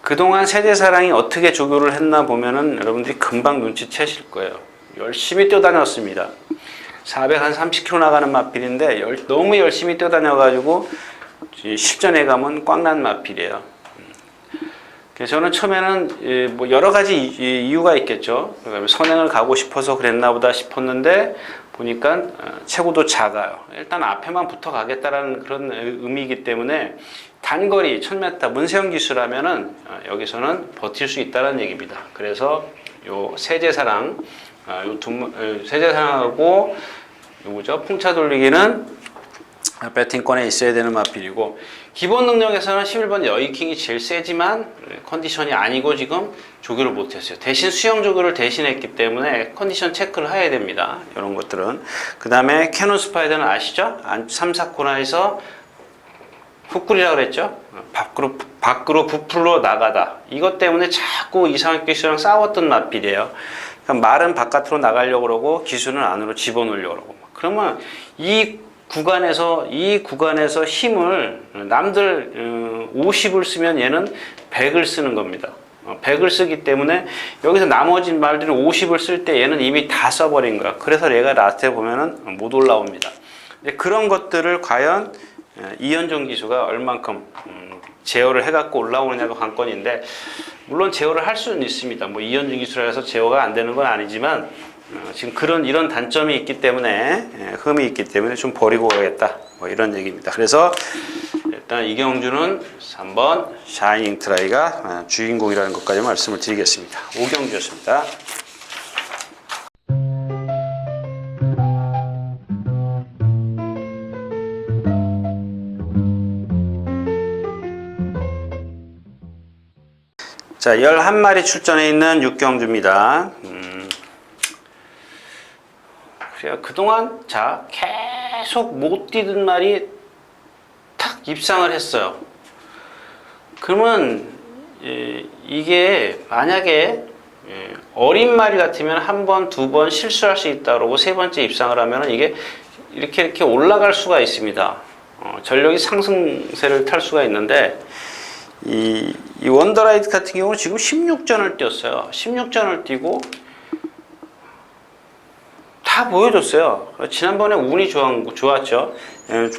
A: 그동안 세제사랑이 어떻게 조교를 했나 보면은 여러분들이 금방 눈치채실 거예요. 열심히 뛰어다녔습니다. 430km 나가는 마필인데 너무 열심히 뛰어다녀가지고 실전에 가면 꽝난 마필이에요. 그래서 저는 처음에는 뭐 여러 가지 이유가 있겠죠. 선행을 가고 싶어서 그랬나 보다 싶었는데 보니까 체구도 작아요. 일단 앞에만 붙어 가겠다라는 그런 의미이기 때문에 단거리 1000m 문세영 기수라면은 여기서는 버틸 수 있다는 얘기입니다. 그래서 요 세제사랑, 세제사랑하고 요거죠, 풍차 돌리기는 배팅권에 있어야 되는 마필이고, 기본 능력에서는 11번 여의킹이 제일 세지만 컨디션이 아니고 지금 조교를 못했어요. 대신 수영 조교를 대신했기 때문에 컨디션 체크를 해야 됩니다. 이런 것들은. 그 다음에 캐논 스파이더는 아시죠? 3, 4코너에서 훅구리라고 그랬죠? 밖으로 부풀러 나가다. 이것 때문에 자꾸 이상혁 기수랑 싸웠던 마필이에요. 그러니까 말은 바깥으로 나가려고 그러고 기수는 안으로 집어넣으려고 그러고. 그러면 이 구간에서 힘을 남들 50을 쓰면 얘는 100을 쓰는 겁니다. 100을 쓰기 때문에 여기서 나머지 말들이 50을 쓸 때 얘는 이미 다 써버린 거야. 그래서 얘가 라스트에 보면은 못 올라옵니다. 그런 것들을 과연 이현종 기수가 얼만큼 제어를 해갖고 올라오느냐가 관건인데, 물론 제어를 할 수는 있습니다. 뭐 이현종 기수라 해서 제어가 안 되는 건 아니지만 지금 이런 단점이 있기 때문에, 흠이 있기 때문에 좀 버리고 가겠다, 뭐 이런 얘기입니다. 그래서 일단 이경주는 3번 샤이닝 트라이가 주인공이라는 것까지 말씀을 드리겠습니다. 오경주였습니다. 자, 11마리 출전해 있는 육경주입니다. 그래요. 그동안 계속 못 뛰던 말이 탁 입상을 했어요. 그러면 이게 만약에 어린 말이 같으면 한 번, 두 번 실수할 수 있다 그러고 세 번째 입상을 하면 이게 이렇게 올라갈 수가 있습니다. 전력이 상승세를 탈 수가 있는데, 이 원더라이트 같은 경우는 지금 16전을 뛰었어요. 16전을 뛰고 다 보여줬어요. 지난번에 운이 좋았죠.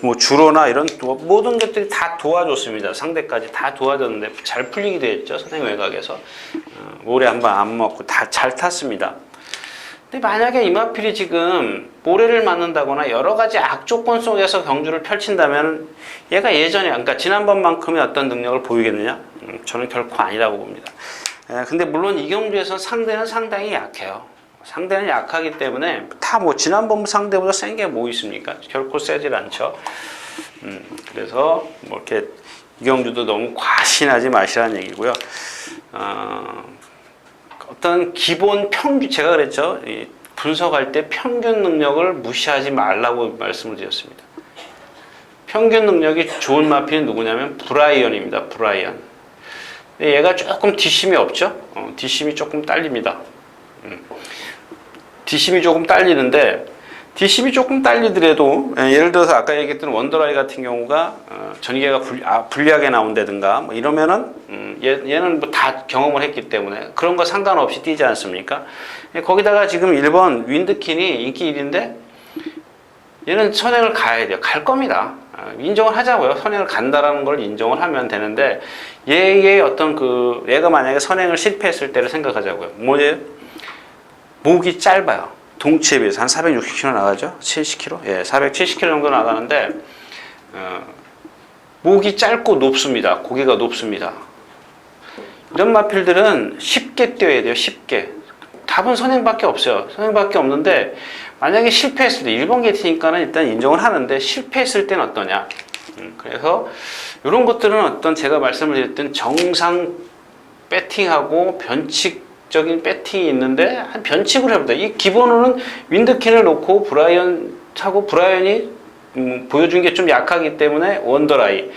A: 뭐 주로나 이런 모든 것들이 다 도와줬습니다. 상대까지 다 도와줬는데 잘 풀리기도 했죠. 선생님 외곽에서 모래 한 방 안 먹고 다 잘 탔습니다. 근데 만약에 이마필이 지금 모래를 맞는다거나 여러 가지 악조건 속에서 경주를 펼친다면 얘가 예전에, 그러니까 지난번만큼의 어떤 능력을 보이겠느냐? 저는 결코 아니라고 봅니다. 근데 물론 이 경주에서 상대는 상당히 약해요. 상대는 약하기 때문에 다 뭐 지난번 상대보다 센 게 뭐 있습니까? 결코 세질 않죠. 그래서 뭐 이렇게 이경주도 너무 과신하지 마시라는 얘기고요. 어떤 기본 평균, 제가 그랬죠. 분석할 때 평균 능력을 무시하지 말라고 말씀을 드렸습니다. 평균 능력이 좋은 마필이 누구냐면 브라이언입니다. 브라이언. 근데 얘가 조금 뒷심이 없죠? 뒷심이 조금 딸립니다. 뒷심이 조금 딸리는데, 뒷심이 조금 딸리더라도, 예를 들어서 아까 얘기했던 원더라이 같은 경우가 전기계가 불리하게 나온다든가 뭐 이러면은 얘는 뭐 다 경험을 했기 때문에 그런 거 상관없이 뛰지 않습니까? 거기다가 지금 1번 윈드킨이 인기 1인데 얘는 선행을 가야 돼요. 갈 겁니다. 인정을 하자고요. 선행을 간다라는 걸 인정을 하면 되는데 얘의 어떤 얘가 만약에 선행을 실패했을 때를 생각하자고요. 뭐예요? 목이 짧아요. 동치에 비해서 한 460km 나가죠? 70km? 예, 470km 정도 나가는데 목이 짧고 높습니다. 고개가 높습니다. 이런 마필들은 쉽게 뛰어야 돼요. 쉽게. 답은 선행밖에 없어요. 선행밖에 없는데 만약에 실패했을 때 1번 게이트니까는 일단 인정을 하는데 실패했을 때는 어떠냐? 그래서 이런 것들은 어떤 제가 말씀을 드렸던 정상 배팅하고 변칙적인 배팅이 있는데 한 변칙을 해보자. 이 기본으로는 윈드킨을 놓고 브라이언이 보여준 게 좀 약하기 때문에 원더라이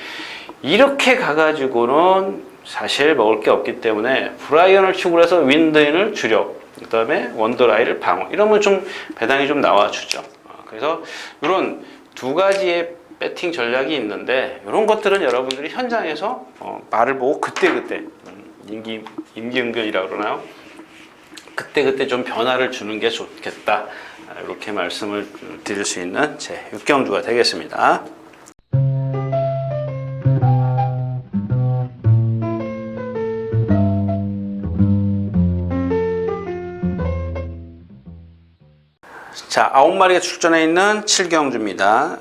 A: 이렇게 가가지고는 사실 먹을 게 없기 때문에 브라이언을 축으로 해서 윈드인을 줄여 그 다음에 원더라이를 방어 이러면 좀 배당이 좀 나와주죠. 그래서 이런 두 가지의 배팅 전략이 있는데 이런 것들은 여러분들이 현장에서 말을 보고 그때그때 임기응변이라고 그러나요? 그때그때 좀 변화를 주는 게 좋겠다. 이렇게 말씀을 드릴 수 있는 제 6경주가 되겠습니다. 자, 9마리가 출전해 있는 7경주입니다.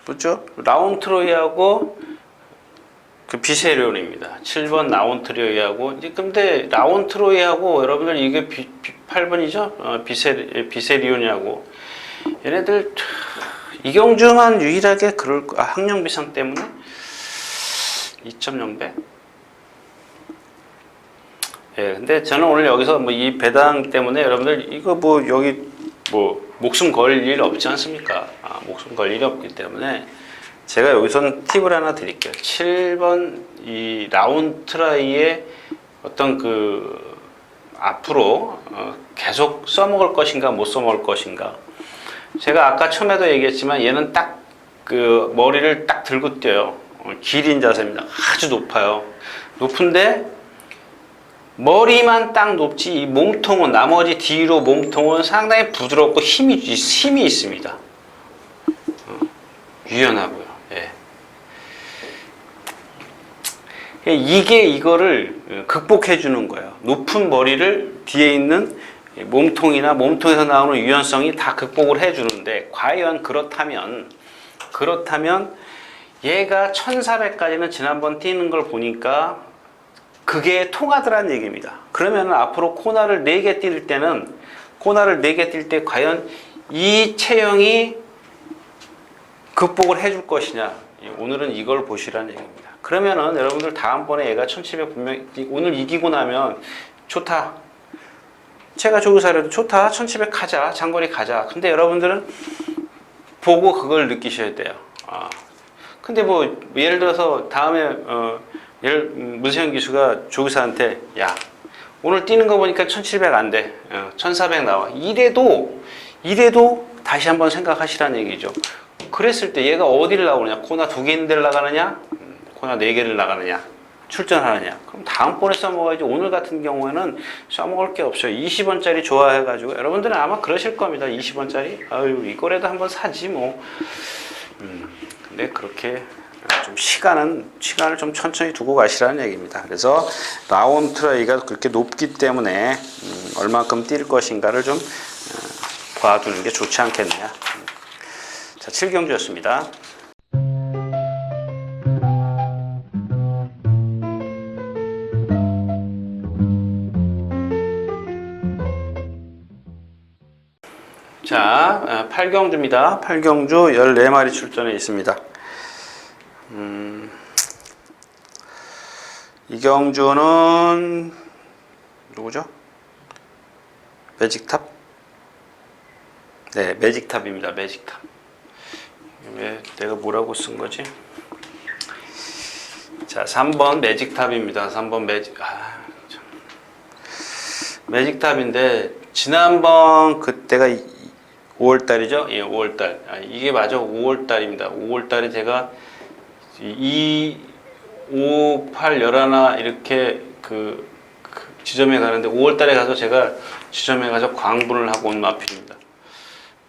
A: 뭐죠? 라운트로이하고 비세리온입니다. 7번 라운트로이하고 이제 근데 라운트로이하고 여러분들 이게 8번이죠? 비세리온이하고 얘네들 이 경주만 유일하게 그럴 학령 비상 때문에 2.0배. 예, 근데 저는 오늘 여기서 뭐 이 배당 때문에 여러분들 이거 뭐 여기 뭐 목숨 걸 일 없지 않습니까? 목숨 걸 일이 없기 때문에 제가 여기선 팁을 하나 드릴게요. 7번 이 라운트라이의 어떤 앞으로 계속 써먹을 것인가 못 써먹을 것인가. 제가 아까 처음에도 얘기했지만 얘는 딱 머리를 딱 들고 뛰어요. 기린 자세입니다. 아주 높아요. 높은데 머리만 딱 높지 이 몸통은 나머지 뒤로 몸통은 상당히 부드럽고 힘이 있습니다. 유연하고요. 예. 이게 이거를 극복해 주는 거예요. 높은 머리를 뒤에 있는 몸통이나 몸통에서 나오는 유연성이 다 극복을 해 주는데 과연 그렇다면 얘가 1400까지는 지난번 뛰는 걸 보니까 그게 통하더란 얘기입니다. 그러면 앞으로 코너를 4개 뛸 때 과연 이 체형이 극복을 해줄 것이냐. 오늘은 이걸 보시라는 얘기입니다. 그러면은 여러분들 다음번에 얘가 1700 분명히 오늘 이기고 나면 좋다. 제가 조교사라도 좋다. 1700 가자. 장거리 가자. 근데 여러분들은 보고 그걸 느끼셔야 돼요. 근데 뭐 예를 들어서 다음에 문세영 기수가 조교사한테 야 오늘 뛰는 거 보니까 1700 안 돼. 1400 나와. 이래도 다시 한번 생각하시라는 얘기죠. 그랬을 때 얘가 어디를 나오느냐? 코너 2개 있는 데를 나가느냐? 코너 4개를 나가느냐? 출전하느냐? 그럼 다음번에 써먹어야지. 오늘 같은 경우에는 써먹을 게 없어요. 20원짜리 좋아해가지고 여러분들은 아마 그러실 겁니다. 20원짜리? 아유 이거라도 한번 사지 뭐. 근데 그렇게 좀 시간을 좀 천천히 두고 가시라는 얘기입니다. 그래서 라운트라이가 그렇게 높기 때문에 얼만큼 뛸 것인가를 좀 봐두는 게 좋지 않겠느냐. 자, 7경주였습니다. 자, 8경주입니다. 8경주 14마리 출전해 있습니다. 이 경주는 누구죠? 매직탑? 네, 매직탑입니다. 매직탑. 왜 내가 뭐라고 쓴 거지? 자, 3번 매직탑입니다. 3번 매직탑인데 지난번 그때가 5월달이죠? 예, 5월달. 이게 맞아 5월달입니다. 5월달에 제가 2, 5, 8, 11 이렇게 그 지점에 가는데 5월달에 가서 제가 지점에 가서 광분을 하고 온 마필입니다.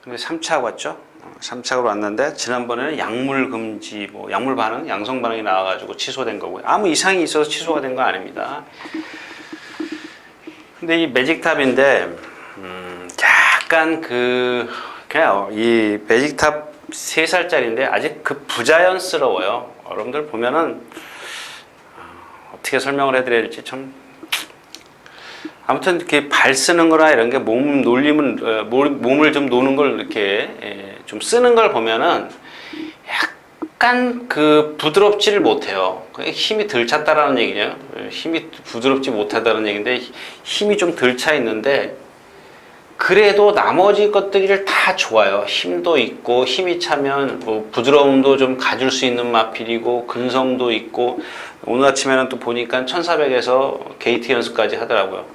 A: 근데 3차 왔죠? 3차로 왔는데 지난번에는 약물 금지, 뭐 약물 반응, 양성 반응이 나와가지고 취소된 거고요. 아무 이상이 있어서 취소가 된 거 아닙니다. 근데 이 매직탑인데 약간 그냥 이 매직탑 3살짜리인데 아직 그 부자연스러워요. 여러분들 보면은 어떻게 설명을 해드려야 될지 참. 아무튼 이렇게 발 쓰는 거나 이런 게 몸 놀림은 몸을 좀 노는 걸 이렇게 좀 쓰는 걸 보면은 약간 그 부드럽지를 못해요. 힘이 덜 찼다라는 얘기냐? 힘이 부드럽지 못하다는 얘기인데 힘이 좀 덜 차 있는데 그래도 나머지 것들이 다 좋아요. 힘도 있고 힘이 차면 뭐 부드러움도 좀 가질 수 있는 마필이고 근성도 있고 오늘 아침에는 또 보니까 1400에서 게이트 연습까지 하더라고요.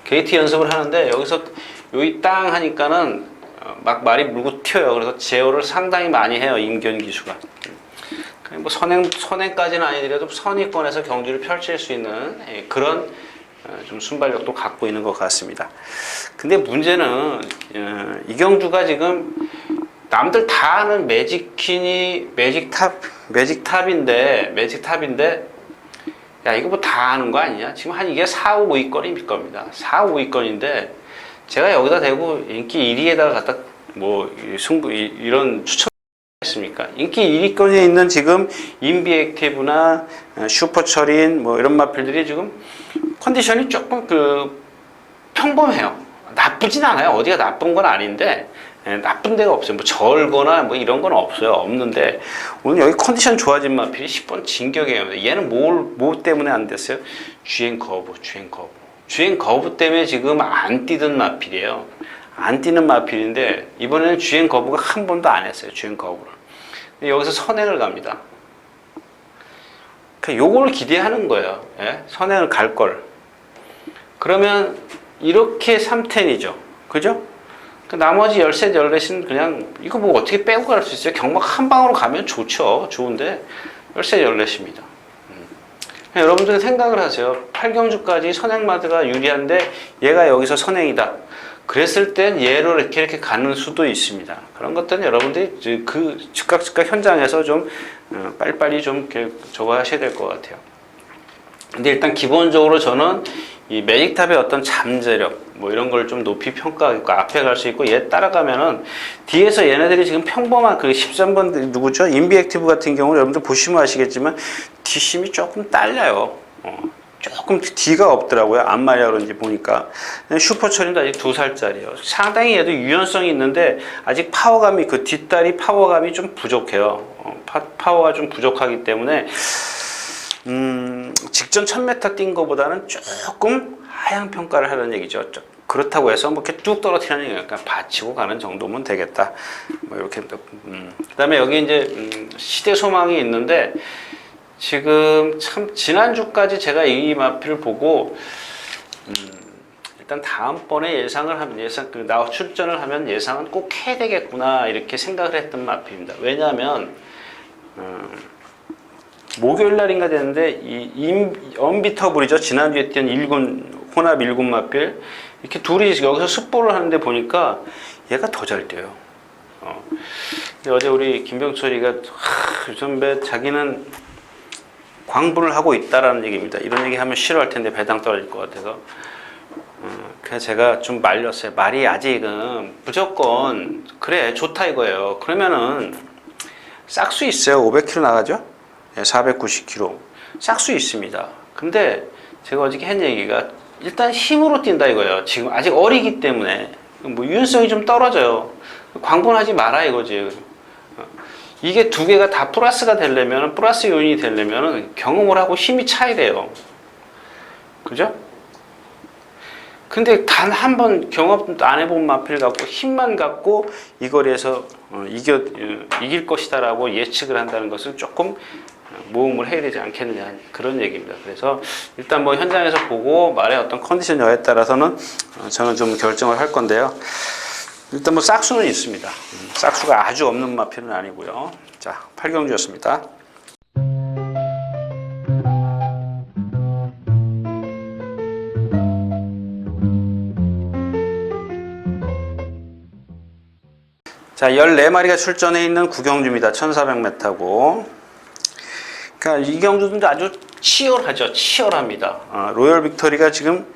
A: 게이트 연습을 하는데 여기서 여기 땅 하니까는 막 말이 물고 튀어요. 그래서 제어를 상당히 많이 해요. 임견 기수가. 뭐 선행까지는 아니더라도 선의권에서 경주를 펼칠 수 있는 그런 좀 순발력도 갖고 있는 것 같습니다. 근데 문제는 이경주가 지금 남들 다 아는 매직탑인데 야 이거 뭐 다 아는 거 아니냐? 지금 한 이게 4, 5, 5위권일 겁니다. 4, 5위권인데 제가 여기다 대고 인기 1위에다가 갖다 뭐 이런 추천했습니까? 인기 1위권에 있는 지금 인비액티브나 슈퍼처린 뭐 이런 마필들이 지금 컨디션이 조금 평범해요. 나쁘진 않아요. 어디가 나쁜 건 아닌데 나쁜 데가 없어요. 뭐 절거나 뭐 이런 건 없어요. 없는데 오늘 여기 컨디션 좋아진 마필이 10번 진격이에요. 얘는 뭐 때문에 안 됐어요? 주행 거부 때문에 지금 안 뛰던 마필이에요. 안 뛰는 마필인데 이번에는 주행 거부가 한 번도 안 했어요. 주행 거부를. 근데 여기서 선행을 갑니다. 그러니까 요걸 기대하는 거예요. 예? 선행을 갈 걸. 그러면 이렇게 3텐이죠. 그죠? 나머지 13, 14은 그냥 이거 뭐 어떻게 빼고 갈 수 있어요? 경막 한 방으로 가면 좋죠. 좋은데 13, 14입니다. 여러분들 생각을 하세요. 8경주까지 선행마드가 유리한데 얘가 여기서 선행이다. 그랬을 땐 얘로 이렇게 가는 수도 있습니다. 그런 것들은 여러분들이 그 즉각 현장에서 좀 빨리빨리 좀 저거 하셔야 될 것 같아요. 근데 일단 기본적으로 저는 이 매직탑의 어떤 잠재력 뭐 이런 걸 좀 높이 평가하고 앞에 갈 수 있고 얘 따라가면은 뒤에서 얘네들이 지금 평범한 그 13번 누구죠? 인비액티브 같은 경우는 여러분들 보시면 아시겠지만 뒷심이 조금 딸려요. 조금 뒤가 없더라고요. 안마리아 그런지 보니까. 슈퍼처린도 아직 2살짜리예요. 상당히 얘도 유연성이 있는데 아직 파워감이 그 뒷다리 파워감이 좀 부족해요. 파워가 좀 부족하기 때문에 직전 1000m 뛴 거보다는 조금 하향 평가를 하는 얘기죠. 그렇다고 해서 뭐 이렇게 뚝 떨어뜨리는 얘기가 그러니까 받치고 가는 정도면 되겠다. 뭐 이렇게 그다음에 여기 이제 시대 소망이 있는데 지금 참 지난주까지 제가 이 마필을 보고 일단 다음번에 예상을 하면 나 출전을 하면 예상은 꼭 해야 되겠구나 이렇게 생각을 했던 마필입니다. 왜냐하면 목요일 날인가 됐는데 이 언비터블이죠. 지난주에 뛰은 1군 혼합 1군 마필 이렇게 둘이 여기서 습보를 하는데 보니까 얘가 더 잘 뛰어요. 근데 어제 우리 김병철이가 선배 자기는 광분을 하고 있다라는 얘기입니다. 이런 얘기 하면 싫어할 텐데 배당 떨어질 것 같아서 그래서 제가 좀 말렸어요. 말이 아직은 무조건 그래 좋다 이거예요. 그러면은 싹 수 있어요. 500km 나가죠? 490km 싹 수 있습니다. 근데 제가 어저께 한 얘기가 일단 힘으로 뛴다 이거예요. 지금 아직 어리기 때문에 뭐 유연성이 좀 떨어져요. 광분하지 마라 이거지. 이게 두 개가 다 플러스가 되려면 플러스 요인이 되려면 경험을 하고 힘이 차야 돼요. 그죠? 근데 단 한 번 경험도 안 해본 마필을 갖고 힘만 갖고 이 거리에서 이길 것이다라고 예측을 한다는 것은 조금 모험을 해야 되지 않겠느냐 그런 얘기입니다. 그래서 일단 뭐 현장에서 보고 말의 어떤 컨디션 여하에 따라서는 저는 좀 결정을 할 건데요. 일단 뭐 싹수는 있습니다. 싹수가 아주 없는 마필은 아니고요. 자, 8경주였습니다. 자, 14마리가 출전해 있는 9경주입니다. 1400m고. 그러니까 이 경주도 아주 치열하죠. 치열합니다. 로열 빅토리가 지금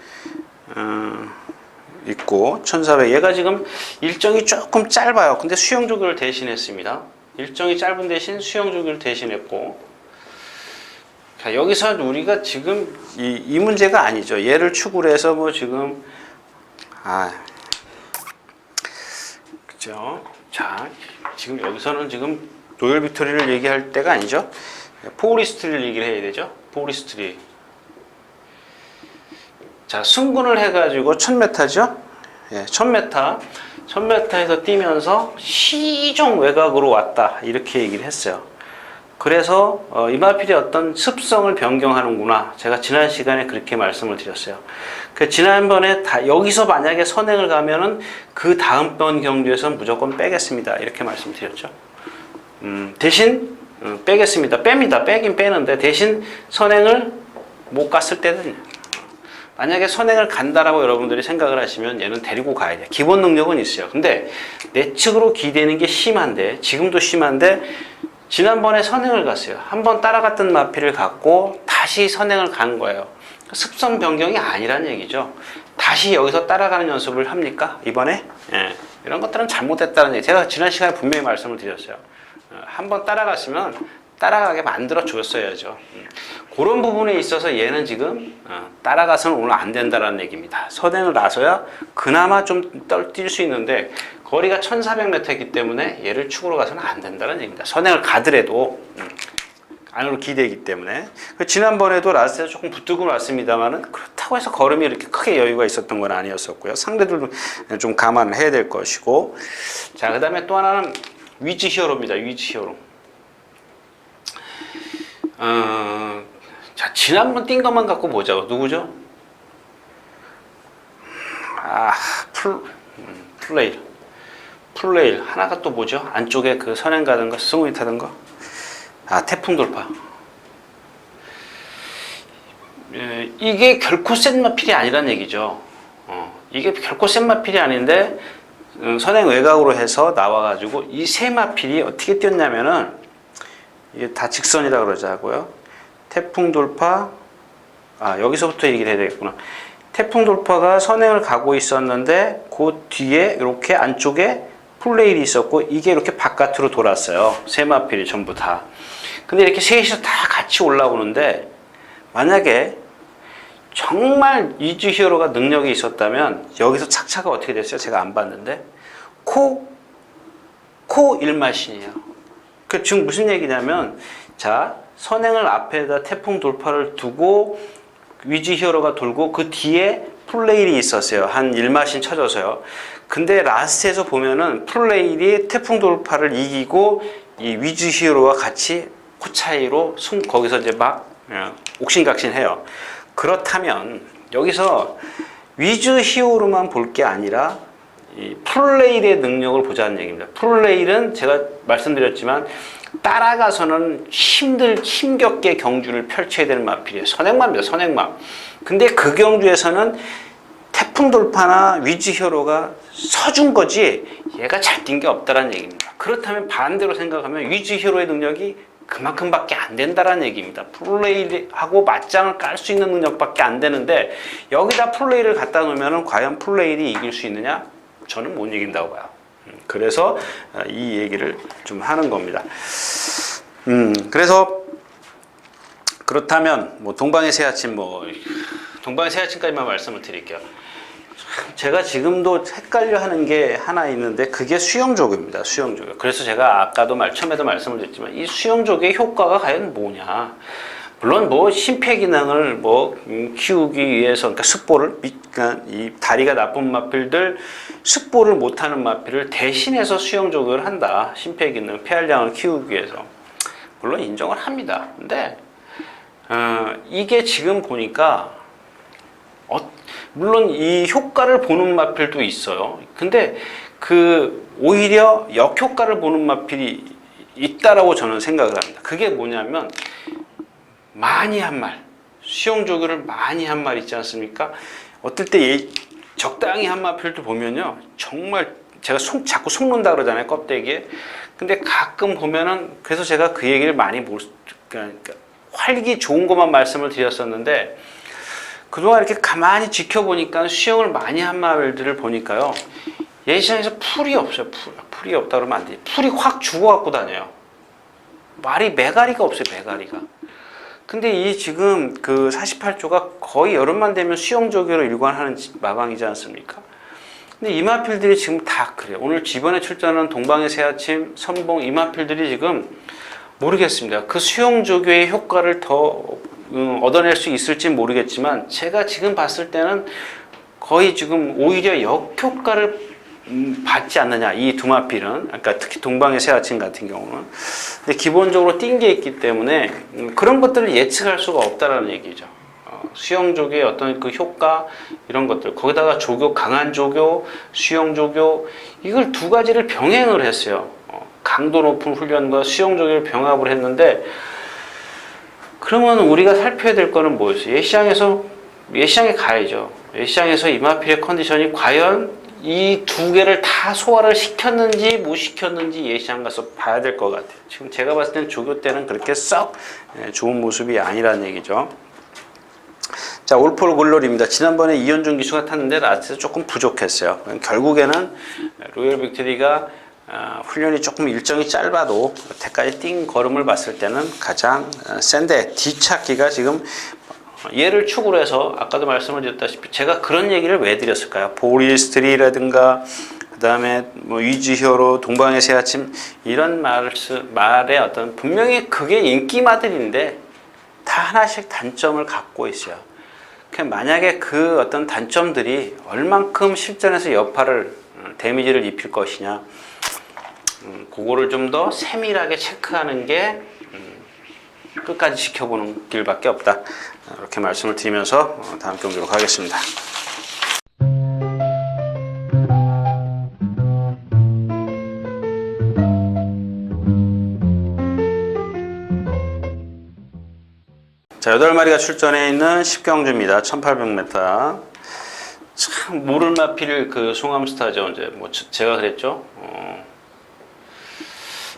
A: 있고 1400. 얘가 지금 일정이 조금 짧아요. 근데 수영 조교를 대신했습니다. 일정이 짧은 대신 수영 조교를 대신했고. 자, 여기서 우리가 지금 이 문제가 아니죠. 얘를 축으로 해서 뭐 지금 그죠? 자, 지금 여기서는 지금 로열 빅토리를 얘기할 때가 아니죠. 포리스트리를 얘기를 해야 되죠. 포리스트리. 자, 승군을 해가지고 1000m죠. 예, 1000m에서 뛰면서 시종 외곽으로 왔다 이렇게 얘기를 했어요. 그래서 이마필이 어떤 습성을 변경하는구나. 제가 지난 시간에 그렇게 말씀을 드렸어요. 그 지난번에 여기서 만약에 선행을 가면은 그 다음번 경주에서는 무조건 빼겠습니다. 이렇게 말씀드렸죠. 대신 빼겠습니다. 뺍니다. 빼긴 빼는데 대신 선행을 못 갔을 때는 만약에 선행을 간다라고 여러분들이 생각을 하시면 얘는 데리고 가야 돼요. 기본 능력은 있어요. 근데 내측으로 기대는 게 심한데 지금도 심한데 지난번에 선행을 갔어요. 한번 따라갔던 마필을 갖고 다시 선행을 간 거예요. 습성 변경이 아니란 얘기죠. 다시 여기서 따라가는 연습을 합니까? 이번에? 예. 이런 것들은 잘못됐다는 얘기. 제가 지난 시간에 분명히 말씀을 드렸어요. 한번 따라갔으면 따라가게 만들어 줬어야죠. 그런 부분에 있어서 얘는 지금 따라가서는 오늘 안 된다는 얘기입니다. 선행을 나서야 그나마 좀 뛸 수 있는데 거리가 1400m이기 때문에 얘를 축으로 가서는 안 된다는 얘기입니다. 선행을 가더라도 안으로 기대기 때문에. 지난번에도 라스트에서 조금 붙들고 왔습니다만은 그렇다고 해서 걸음이 이렇게 크게 여유가 있었던 건 아니었었고요. 상대들도 좀 감안을 해야 될 것이고. 자, 그 다음에 또 하나는 위즈 히어로입니다. 위즈 히어로. 자, 지난번 뛴 것만 갖고 보자고. 누구죠? 플레일. 하나가 또 뭐죠? 안쪽에 그 선행 가던 거, 승훈이 타던 거. 태풍 돌파. 이게 결코 센 마필이 아니란 얘기죠. 이게 결코 센 마필이 아닌데, 선행 외곽으로 해서 나와가지고, 이 세 마필이 어떻게 뛰었냐면은, 이게 다 직선이라 그러자고요. 태풍 돌파, 여기서부터 얘기를 해야 되겠구나. 태풍 돌파가 선행을 가고 있었는데, 그 뒤에 이렇게 안쪽에 플레일이 있었고, 이게 이렇게 바깥으로 돌았어요. 세 마필이 전부 다. 근데 이렇게 셋이서 다 같이 올라오는데, 만약에 정말 위즈 히어로가 능력이 있었다면, 여기서 착차가 어떻게 됐어요? 제가 안 봤는데, 코 일마신이에요. 그 지금 무슨 얘기냐면, 자, 선행을 앞에다 태풍 돌파를 두고, 위즈 히어로가 돌고, 그 뒤에 플레일이 있었어요. 한 1마신 쳐줘서요. 근데 라스트에서 보면은 플레일이 태풍 돌파를 이기고 이 위즈 히어로와 같이 코 차이로 거기서 이제 막 옥신각신해요. 그렇다면 여기서 위즈 히어로만 볼 게 아니라 이 플레일의 능력을 보자는 얘기입니다. 플레일은 제가 말씀드렸지만 따라가서는 힘겹게 경주를 펼쳐야 되는 마필이에요. 선행마입니다. 선행마. 근데 그 경주에서는 태풍 돌파나 위즈 히어로가 서준 거지 얘가 잘 뛴 게 없다라는 얘기입니다. 그렇다면 반대로 생각하면 위즈 히어로의 능력이 그만큼밖에 안 된다라는 얘기입니다. 플레이하고 맞짱을 깔 수 있는 능력밖에 안 되는데 여기다 플레이를 갖다 놓으면 과연 플레이를 이길 수 있느냐? 저는 못 이긴다고 봐요. 그래서 이 얘기를 좀 하는 겁니다. 그래서 그렇다면 뭐 동방의 새 아침 동방의 새 아침까지만 말씀을 드릴게요. 제가 지금도 헷갈려 하는 게 하나 있는데 그게 수영조교입니다. 수영조교. 그래서 제가 아까도 처음에도 말씀을 드렸지만 이 수영조교의 효과가 과연 뭐냐. 물론 뭐 심폐기능을 뭐 키우기 위해서, 그러니까 습보를, 그러니까 이 다리가 나쁜 마필들 습보를 못하는 마필을 대신해서 수영 조교를 한다. 심폐기능, 폐활량을 키우기 위해서. 물론 인정을 합니다. 근데 이게 지금 보니까 물론 이 효과를 보는 마필도 있어요. 근데 그 오히려 역효과를 보는 마필이 있다라고 저는 생각을 합니다. 그게 뭐냐면 많이 한 말, 수영 조교를 많이 한 말 있지 않습니까? 어떨 때 적당히 한 마필도 보면요, 정말 제가 자꾸 속는다 그러잖아요, 껍데기에. 근데 가끔 보면은, 그래서 제가 그 얘기를 많이 그러니까 활기 좋은 것만 말씀을 드렸었는데, 그동안 이렇게 가만히 지켜보니까 수영을 많이 한 마필들을 보니까요, 예시장에서 풀이 없어요. 풀이 없다 그러면 안 돼. 풀이 확 죽어갖고 다녀요. 말이 메가리가 없어요, 메가리가. 근데 이 지금 그 48조가 거의 여름만 되면 수영 조교로 일관하는 마방이지 않습니까? 근데 이마필들이 지금 다 그래요. 오늘 이번에 출전하는 동방의 새아침, 선봉 이마필들이 지금 모르겠습니다. 그 수영 조교의 효과를 더 얻어낼 수 있을지 모르겠지만, 제가 지금 봤을 때는 거의 지금 오히려 역효과를 받지 않느냐, 이 두 마필은. 그러니까 특히 동방의 새아침 같은 경우는. 근데 기본적으로 띈 게 있기 때문에 그런 것들을 예측할 수가 없다라는 얘기죠. 수영 조교의 어떤 그 효과, 이런 것들, 거기다가 조교, 강한 조교, 수영 조교, 이걸 두 가지를 병행을 했어요. 강도 높은 훈련과 수영 조교를 병합을 했는데, 그러면 우리가 살펴야 될 거는 뭐였어요? 예시장에 가야죠. 예시장에서 이마필의 컨디션이 과연 이 두 개를 다 소화를 시켰는지 못 시켰는지 예시장 가서 봐야 될 것 같아요. 지금 제가 봤을 때는 조교 때는 그렇게 썩 좋은 모습이 아니라는 얘기죠. 자, 올폴 글로리입니다. 지난번에 이현중 기수가 탔는데 라스트에서 조금 부족했어요. 결국에는 로열 빅토리가 훈련이 조금 일정이 짧아도 여태까지 뛴 걸음을 봤을 때는 가장 센데, 뒤찾기가 지금 얘를 축으로 해서 아까도 말씀을 드렸다시피 제가 그런 얘기를 왜 드렸을까요? 보리스트리라든가 그 다음에 뭐 위즈히어로, 동방의 새아침, 이런 말의 어떤, 분명히 그게 인기마들인데 다 하나씩 단점을 갖고 있어요. 만약에 그 어떤 단점들이 얼만큼 실전에서 여파를, 데미지를 입힐 것이냐, 그거를 좀 더 세밀하게 체크하는 게 끝까지 지켜보는 길밖에 없다. 이렇게 말씀을 드리면서 다음 경기로 가겠습니다. 자, 8마리가 출전해 있는 10경주입니다. 1800m. 참, 모를 마필 그 송암스타죠. 이제 뭐 제가 그랬죠.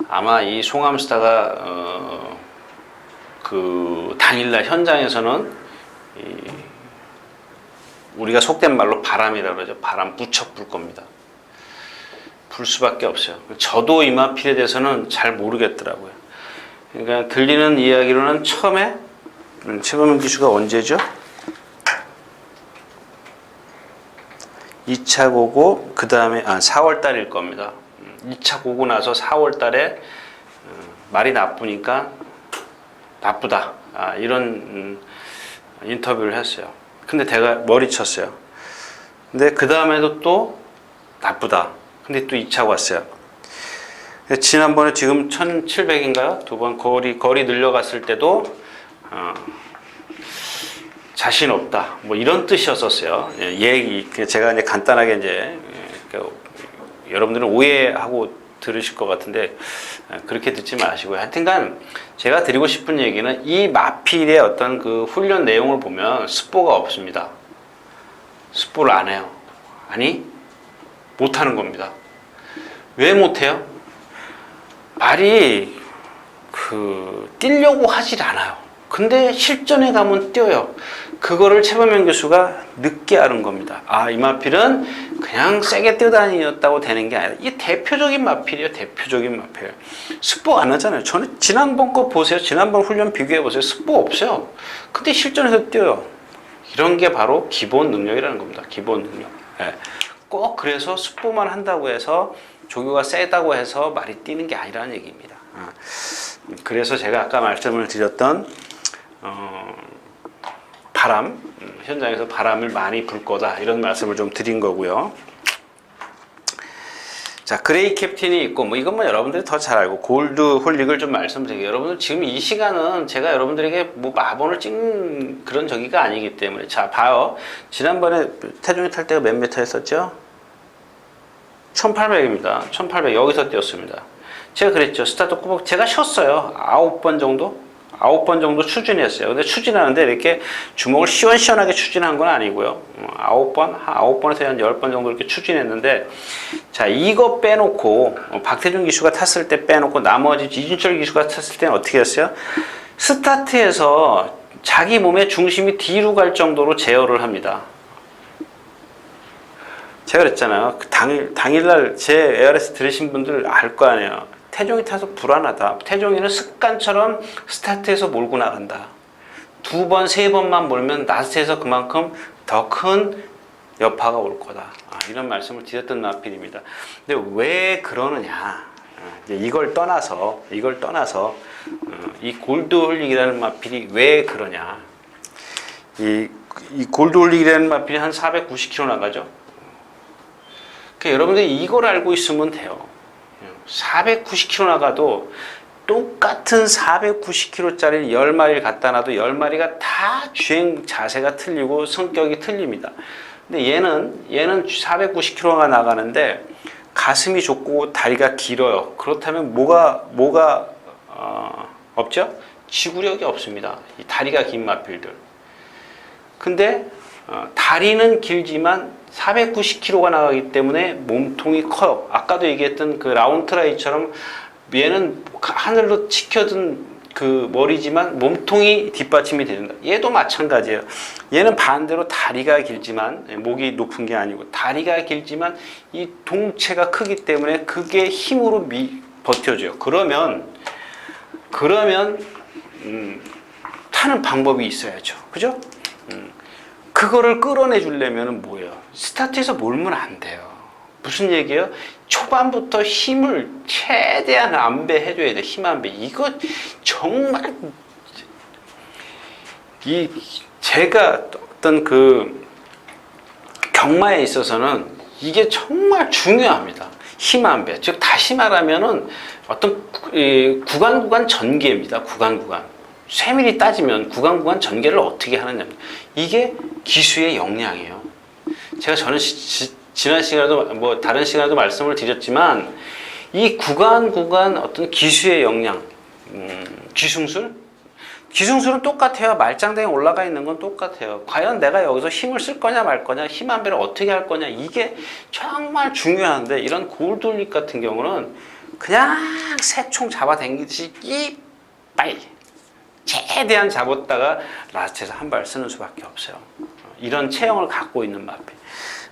A: 아마 이 송암스타가 그 당일날 현장에서는 우리가 속된 말로 바람이라고 그러죠. 바람 무척 불 겁니다. 불 수밖에 없어요. 저도 이마필에 대해서는 잘 모르겠더라고요. 그러니까 들리는 이야기로는 처음에 최범민 기수가 언제죠? 2차 고고, 그 다음에 4월 달일 겁니다. 2차 고고 나서 4월 달에 말이 나쁘니까 나쁘다, 이런 인터뷰를 했어요. 근데 제가 머리쳤어요. 근데 그 다음에도 또 나쁘다. 근데 또 2차 왔어요. 지난번에 지금 1700인가요? 두 번 거리 늘려갔을 때도 자신 없다, 뭐 이런 뜻이었었어요. 얘기 제가 이제 간단하게 이제 여러분들은 오해하고 들으실 것 같은데 그렇게 듣지 마시고요. 하여튼간 제가 드리고 싶은 얘기는, 이 마필의 어떤 그 훈련 내용을 보면 습보가 없습니다. 습보를 안 해요. 아니, 못하는 겁니다. 왜 못해요? 말이 뛰려고 하질 않아요. 근데 실전에 가면 뛰어요. 그거를 최범현 교수가 늦게 아는 겁니다. 이 마필은 그냥 세게 뛰어다녔다고 되는 게 아니라, 이게 대표적인 마필이에요. 대표적인 마필. 습보 안 하잖아요. 저는 지난번 거 보세요. 지난번 훈련 비교해 보세요. 습보 없어요. 근데 실전에서 뛰어요. 이런 게 바로 기본 능력이라는 겁니다. 기본 능력. 꼭 그래서 습보만 한다고 해서, 조교가 세다고 해서 말이 뛰는 게 아니라는 얘기입니다. 그래서 제가 아까 말씀을 드렸던 바람, 현장에서 바람을 많이 불 거다 이런 말씀을 좀 드린 거고요. 자, 그레이 캡틴이 있고 뭐 이건 뭐 여러분들이 더 잘 알고 골드 홀릭을 좀 말씀드릴게요. 여러분들 지금 이 시간은 제가 여러분들에게 뭐 마본을 찍는 그런 저기가 아니기 때문에 자 봐요. 지난번에 태종이 탈 때가 몇 미터 했었죠? 1800입니다. 1800 여기서 뛰었습니다. 제가 그랬죠. 스타트 꼬박 제가 쉬었어요. 9번 정도? 9번 정도 추진했어요. 근데 추진하는데 이렇게 주먹을 시원시원하게 추진한 건 아니고요. 9번에서 한 10번 정도 이렇게 추진했는데, 자, 이거 빼놓고, 박태준 기수가 탔을 때 빼놓고, 나머지 이준철 기수가 탔을 때는 어떻게 했어요? 스타트에서 자기 몸의 중심이 뒤로 갈 정도로 제어를 합니다. 제가 그랬잖아요. 그 당일날 제 ARS 들으신 분들 알 거 아니에요. 태종이 타서 불안하다. 태종이는 습관처럼 스타트에서 몰고 나간다. 2번, 3번만 몰면 라스트에서 그만큼 더 큰 여파가 올 거다. 이런 말씀을 드렸던 마필입니다. 근데 왜 그러느냐? 이걸 떠나서 이 골드홀릭이라는 마필이 왜 그러냐? 이 골드홀릭이라는 마필이 한 490km 나가죠. 그러니까 여러분들이 이걸 알고 있으면 돼요. 490km 나가도 똑같은 490km짜리 10마리를 갖다 놔도 10마리가 다 주행 자세가 틀리고 성격이 틀립니다. 근데 얘는 490km가 나가는데 가슴이 좁고 다리가 길어요. 그렇다면 뭐가 없죠? 지구력이 없습니다. 이 다리가 긴 마필들. 근데 다리는 길지만 490km가 나가기 때문에 몸통이 커요. 아까도 얘기했던 그 라운트라이처럼 얘는 하늘로 치켜든 그 머리지만 몸통이 뒷받침이 된다. 얘도 마찬가지예요. 얘는 반대로 다리가 길지만, 목이 높은 게 아니고 다리가 길지만 이 동체가 크기 때문에 그게 힘으로 버텨줘요. 그러면 타는 방법이 있어야죠. 그죠? 그거를 끌어내 주려면 뭐예요? 스타트에서 몰면 안 돼요. 무슨 얘기예요? 초반부터 힘을 최대한 안배해 줘야 돼. 힘 안배. 이거 정말 제가 어떤 그 경마에 있어서는 이게 정말 중요합니다. 힘 안배. 즉 다시 말하면은 어떤 구간 전개입니다. 구간. 세밀히 따지면 구간 전개를 어떻게 하느냐. 이게 기수의 역량이에요. 제가 저는 지난 시간에도 뭐 다른 시간에도 말씀을 드렸지만 이 구간 어떤 기수의 역량, 기승술은 똑같아요. 말장대에 올라가 있는 건 똑같아요. 과연 내가 여기서 힘을 쓸 거냐 말 거냐, 힘 안배를 어떻게 할 거냐, 이게 정말 중요한데 이런 골드홀릭 같은 경우는 그냥 새총 잡아당기듯이 이빨 최대한 잡았다가 라스트에서 한 발 쓰는 수밖에 없어요. 이런 체형을 갖고 있는 마필.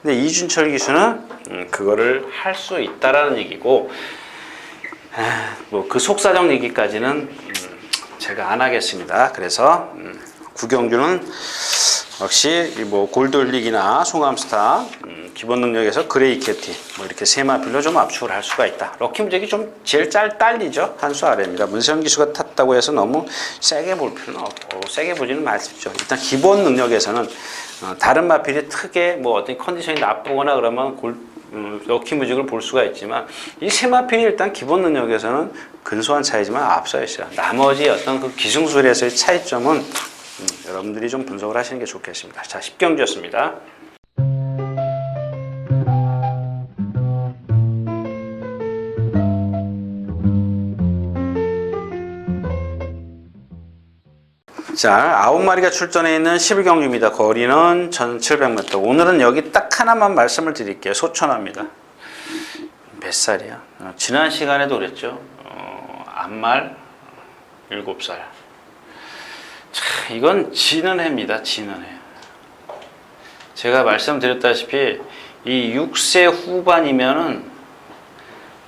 A: 근데 이준철 기수는 그거를 할 수 있다라는 얘기고, 뭐 그 속사정 얘기까지는 제가 안 하겠습니다. 그래서 구경주는 역시 뭐 골드홀릭이나 송암스타, 기본 능력에서 그레이 캡틴 뭐 이렇게 세 마필로 좀 압축을 할 수가 있다. 럭키 무적이 좀 제일 딸리죠. 한 수 아래입니다. 문세영 기수가 탔다고 해서 너무 세게 볼 필요는 없고, 세게 보지는 마십시오. 일단 기본 능력에서는 다른 마필이 크게 뭐 어떤 컨디션이 나쁘거나 그러면 럭키 무직을 볼 수가 있지만 이 세 마필이 일단 기본 능력에서는 근소한 차이지만 앞서 있어요. 나머지 어떤 그 기승술에서의 차이점은 여러분들이 좀 분석을 하시는 게 좋겠습니다. 자, 10경주였습니다. 자, 9마리가 출전해 있는 11경주입니다. 거리는 1700m. 오늘은 여기 딱 하나만 말씀을 드릴게요. 소천합니다. 몇 살이야? 지난 시간에도 그랬죠. 암말 7살. 자, 이건 지는 해입니다. 지는 해. 제가 말씀드렸다시피 이 6세 후반이면은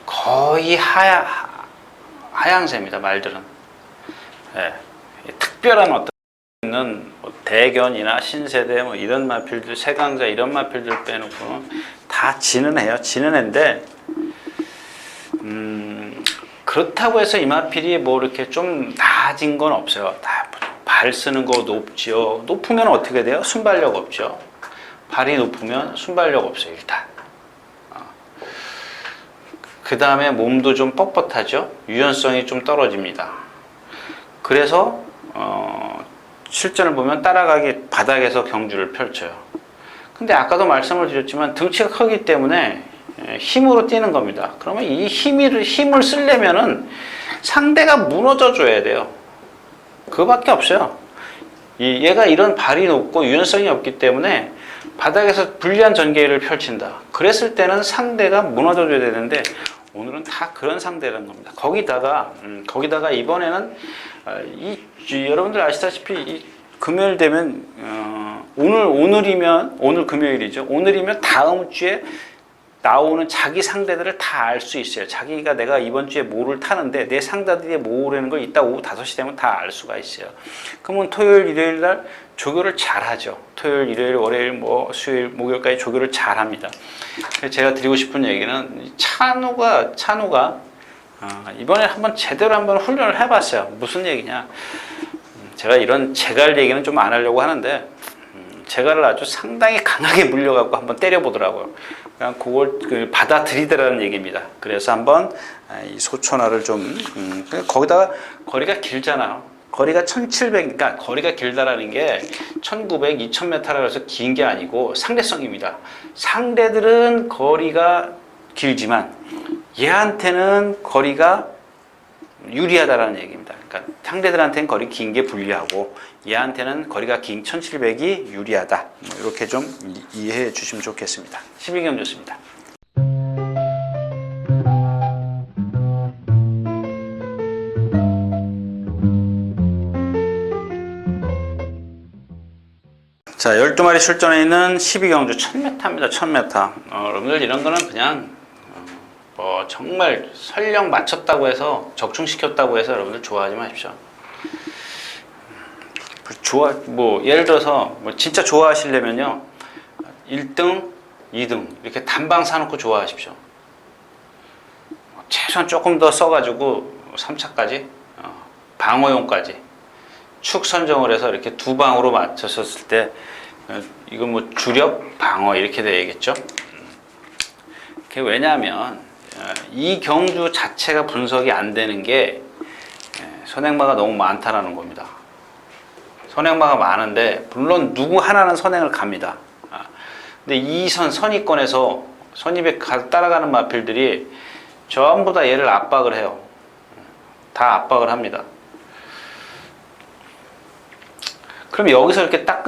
A: 거의 하향세입니다. 말들은. 네. 특별한 어떤 있는 뭐 대견이나 신세대 뭐 이런 마필들, 세강자 이런 마필들 빼놓고 다 지는 해요. 지는 해인데 그렇다고 해서 이 마필이 뭐 이렇게 좀 나아진 건 없어요. 다 발 쓰는 거 높지요. 높으면 어떻게 돼요? 순발력 없죠. 발이 높으면 순발력 없어요, 일단. 그 다음에 몸도 좀 뻣뻣하죠. 유연성이 좀 떨어집니다. 그래서 실전을 보면 따라가기 바닥에서 경주를 펼쳐요. 근데 아까도 말씀을 드렸지만 등치가 크기 때문에 힘으로 뛰는 겁니다. 그러면 이 힘을 쓰려면은 상대가 무너져 줘야 돼요. 그거밖에 없어요. 얘가 이런 발이 높고 유연성이 없기 때문에 바닥에서 불리한 전개를 펼친다. 그랬을 때는 상대가 무너져 줘야 되는데 오늘은 다 그런 상대라는 겁니다. 거기다가 이번에는 여러분들 아시다시피 금요일 되면 오늘 금요일이죠. 오늘이면 다음 주에 나오는 자기 상대들을 다 알 수 있어요. 자기가 내가 이번 주에 뭐를 타는데 내 상대들이 뭐라는 걸 이따 오후 5시 되면 다 알 수가 있어요. 그러면 토요일, 일요일 날 조교를 잘 하죠. 토요일, 일요일, 월요일, 수요일, 목요일까지 조교를 잘 합니다. 제가 드리고 싶은 얘기는 찬우가 이번에 제대로 한번 훈련을 해봤어요. 무슨 얘기냐. 제가 이런 제갈 얘기는 좀 안 하려고 하는데 제갈을 아주 상당히 강하게 물려갖고 한번 때려보더라고요. 그냥 그걸 받아들이더라는 얘기입니다. 그래서 한번 이 소천화를 거기다가 거리가 길잖아요. 거리가 1700, 그러니까 거리가 길다라는 게 1900, 2000m라고 해서 긴 게 아니고 상대성입니다. 상대들은 거리가 길지만 얘한테는 거리가 유리하다라는 얘기입니다. 그러니까 상대들한테는 거리 긴 게 불리하고 얘한테는 거리가 긴 1700이 유리하다. 이렇게 좀 이해해 주시면 좋겠습니다. 12경 좋습니다. 자, 12마리 출전해 있는 12경주 1000m입니다. 1000m. 여러분들 이런 거는 그냥 정말 설령 맞췄다고 해서 적중시켰다고 해서 여러분들 좋아하지 마십시오. 예를 들어서 진짜 좋아하시려면요 1등, 2등 이렇게 단방 사놓고 좋아하십시오. 최소한 조금 더 써가지고 3차까지 방어용까지 축 선정을 해서 이렇게 두 방으로 맞췄을 때 이건 주력, 방어 이렇게 되겠죠. 그게 왜냐하면 이 경주 자체가 분석이 안 되는 게 선행마가 너무 많다라는 겁니다. 선행마가 많은데 물론 누구 하나는 선행을 갑니다. 근데 이 선입권에서 선입에 따라가는 마필들이 전부 다 얘를 압박을 해요. 다 압박을 합니다. 그럼 여기서 이렇게 딱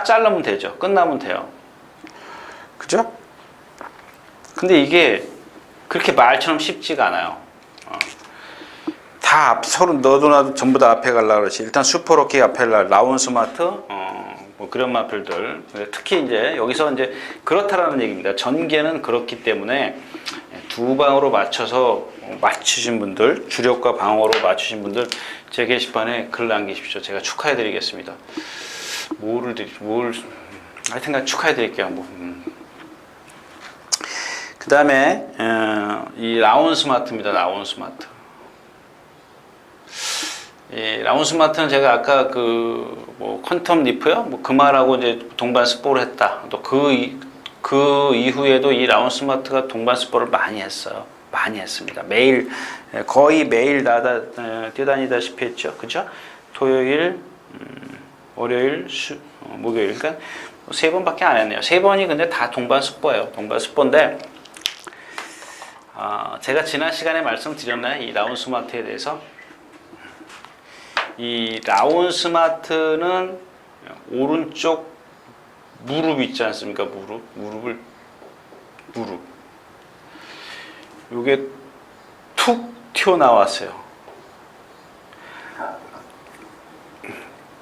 A: 자르면 되죠. 끝나면 돼요. 그죠? 근데 이게 그렇게 말처럼 쉽지가 않아요. 다 서로 너도 나도 전부 다 앞에 가려고 그러지. 일단 슈퍼로키 앞에 라운 스마트, 그런 마필들. 특히 이제 여기서 이제 그렇다라는 얘기입니다. 전개는 그렇기 때문에 두 방으로 맞춰서 맞추신 분들, 주력과 방어로 맞추신 분들 제 게시판에 글 남기십시오. 제가 축하해 드리겠습니다. 하여튼간 축하해 드릴게요. 그 다음에 이 라운 스마트입니다. 라운 스마트. 이 라운 스마트는 제가 아까 퀀텀 리프요? 그 말하고 이제 동반 스포를 했다. 또 그 이후에도 이 라운 스마트가 동반 스포를 많이 했어요. 많이 했습니다. 거의 매일 뛰어다니다시피 했죠. 그죠? 토요일, 월요일, 목요일. 그러니까 3번밖에 안 했네요. 3번이 근데 다 동반 스포예요. 동반 스포인데, 제가 지난 시간에 말씀드렸나요? 이 라운 스마트에 대해서. 이 라운 스마트는 오른쪽 무릎 있지 않습니까? 무릎. 요게 툭 튀어나왔어요.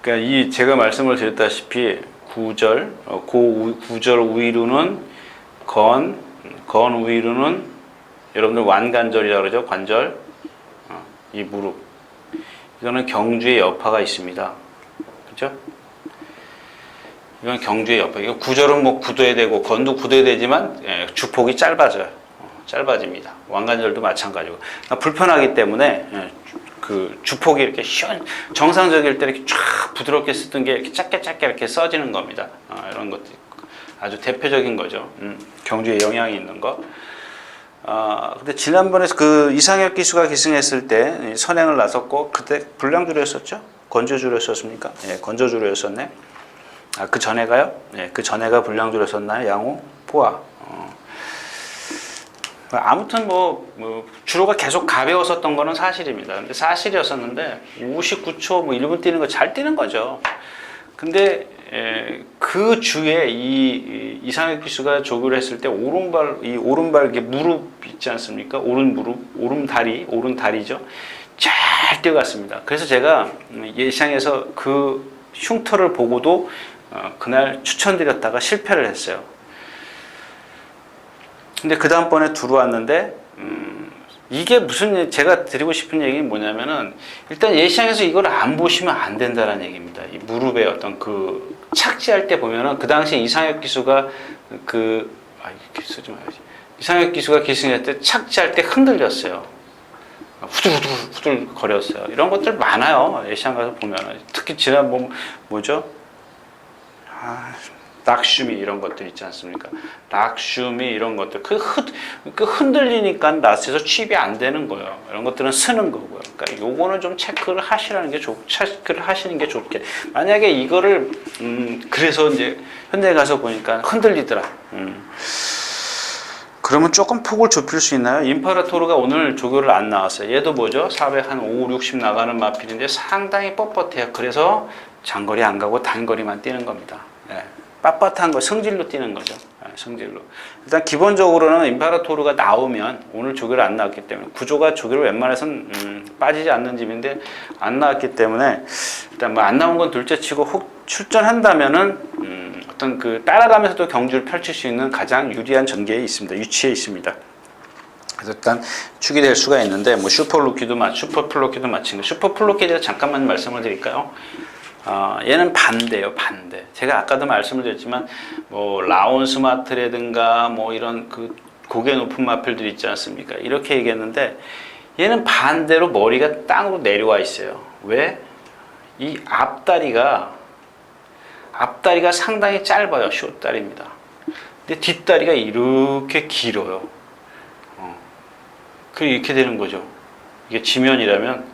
A: 그러니까 제가 말씀을 드렸다시피 구절 우위로는 건 우위로는 여러분들 완관절이라고 그러죠. 관절. 이 무릎. 이거는 경주의 여파가 있습니다. 그죠? 이건 경주의 여파. 이거 구절은 굳어야 되고 건도 굳어야 되지만 주폭이 짧아져요. 짧아집니다. 왕관절도 마찬가지고. 불편하기 때문에 그 주폭이 이렇게 정상적일 때 이렇게 쫙 부드럽게 쓰던 게 이렇게 짧게 이렇게 써지는 겁니다. 이런 것도 아주 대표적인 거죠. 경주에 영향이 있는 거. 근데 지난번에 그 이상혁 기수가 기승했을 때 선행을 나섰고 그때 불량주로였었죠? 건조주로였었습니까? 예, 건조주로였었네. 그 전에가요? 예, 그 전에가 불량주로였었나요? 양호, 포화. 아무튼 주로가 계속 가벼웠었던 거는 사실입니다. 근데 사실이었었는데 59초 1분 뛰는 거 잘 뛰는 거죠. 근데 그 주에 이 이상혁 기수가 조교를 했을 때 오른발 이게 무릎 있지 않습니까? 오른다리죠. 잘 뛰어갔습니다. 그래서 제가 예상에서 그 흉터를 보고도 그날 추천드렸다가 실패를 했어요. 근데 그 다음번에 들어왔는데 이게 무슨 제가 드리고 싶은 얘기는 뭐냐면은 일단 예시장에서 이걸 안 보시면 안 된다는 얘기입니다. 이 무릎에 어떤 그 착지할 때 보면은 그 당시 이상혁 기수가 이렇게 쓰지 말아야지. 이상혁 기수가 기승할 때 착지할 때 흔들렸어요. 후들 거렸어요. 이런 것들 많아요. 예시장 가서 보면은 특히 지난 뭐죠? 락슈미 이런 것들 있지 않습니까? 락슈미 이런 것들 그 흔들리니까 낫에서 취입이 안 되는 거예요. 이런 것들은 쓰는 거고요. 그러니까 요거는 좀 체크를 하시는 게 좋게. 만약에 이거를 그래서 이제 현대 가서 보니까 흔들리더라. 그러면 조금 폭을 좁힐 수 있나요? 임파라토르가 오늘 조교를 안 나왔어요. 얘도 뭐죠? 400 한 5, 60 나가는 마필인데 상당히 뻣뻣해요. 그래서 장거리 안 가고 단거리만 뛰는 겁니다. 네. 빳빳한 거, 성질로 뛰는 거죠. 성질로. 일단 기본적으로는 임파라토르가 나오면 오늘 조교를 안 나왔기 때문에 구조가 조교를 웬만해서는 빠지지 않는 집인데 안 나왔기 때문에 일단 안 나온 건 둘째치고 혹 출전한다면은 어떤 그 따라가면서도 경주를 펼칠 수 있는 가장 유리한 전개에 있습니다. 위치에 있습니다. 그래서 일단 축이 될 수가 있는데 슈퍼플로키도 마찬가지. 슈퍼플로키에 대해서 잠깐만 말씀을 드릴까요? 얘는 반대예요, 반대. 제가 아까도 말씀을 드렸지만, 라온 스마트라든가, 이런 그 고개 높은 마필들 있지 않습니까? 이렇게 얘기했는데, 얘는 반대로 머리가 땅으로 내려와 있어요. 왜? 이 앞다리가 상당히 짧아요, 숏다리입니다. 근데 뒷다리가 이렇게 길어요. 이렇게 되는 거죠. 이게 지면이라면,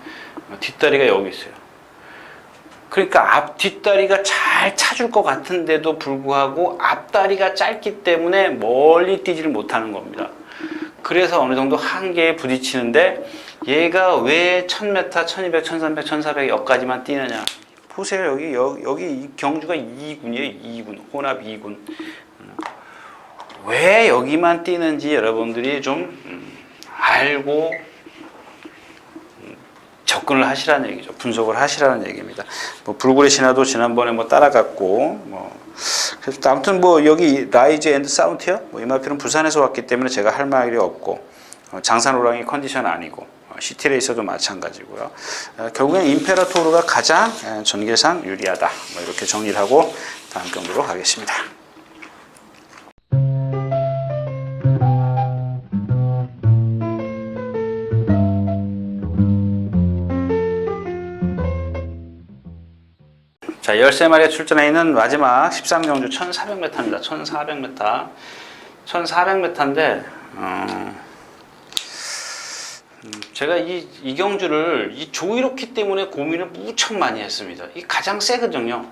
A: 뒷다리가 여기 있어요. 그러니까 뒷다리가 잘 차줄 것 같은데도 불구하고 앞다리가 짧기 때문에 멀리 뛰지를 못하는 겁니다. 그래서 어느 정도 한계에 부딪히는데 얘가 왜 1000m, 1200, 1300, 1400 여기까지만 뛰느냐. 보세요. 여기 이 경주가 2군이에요. 2군. 혼합 2군. 왜 여기만 뛰는지 여러분들이 좀 알고 접근을 하시라는 얘기죠. 분석을 하시라는 얘기입니다. 불굴의 신화도 지난번에 따라갔고, 그래서 아무튼 여기 라이즈 앤드 사운티어, 이 마필은 부산에서 왔기 때문에 제가 할 말이 없고, 장산호랑이 컨디션 아니고, 시티레이서도 마찬가지고요. 결국엔 임페라토르가 가장 전개상 유리하다. 이렇게 정리를 하고 다음 경기로 가겠습니다. 자, 13마리가 출전해 있는 마지막 13경주 1400m입니다. 1400m. 1400m인데, 제가 이 경주를 이 조이로키 때문에 고민을 무척 많이 했습니다. 이 가장 세거든요.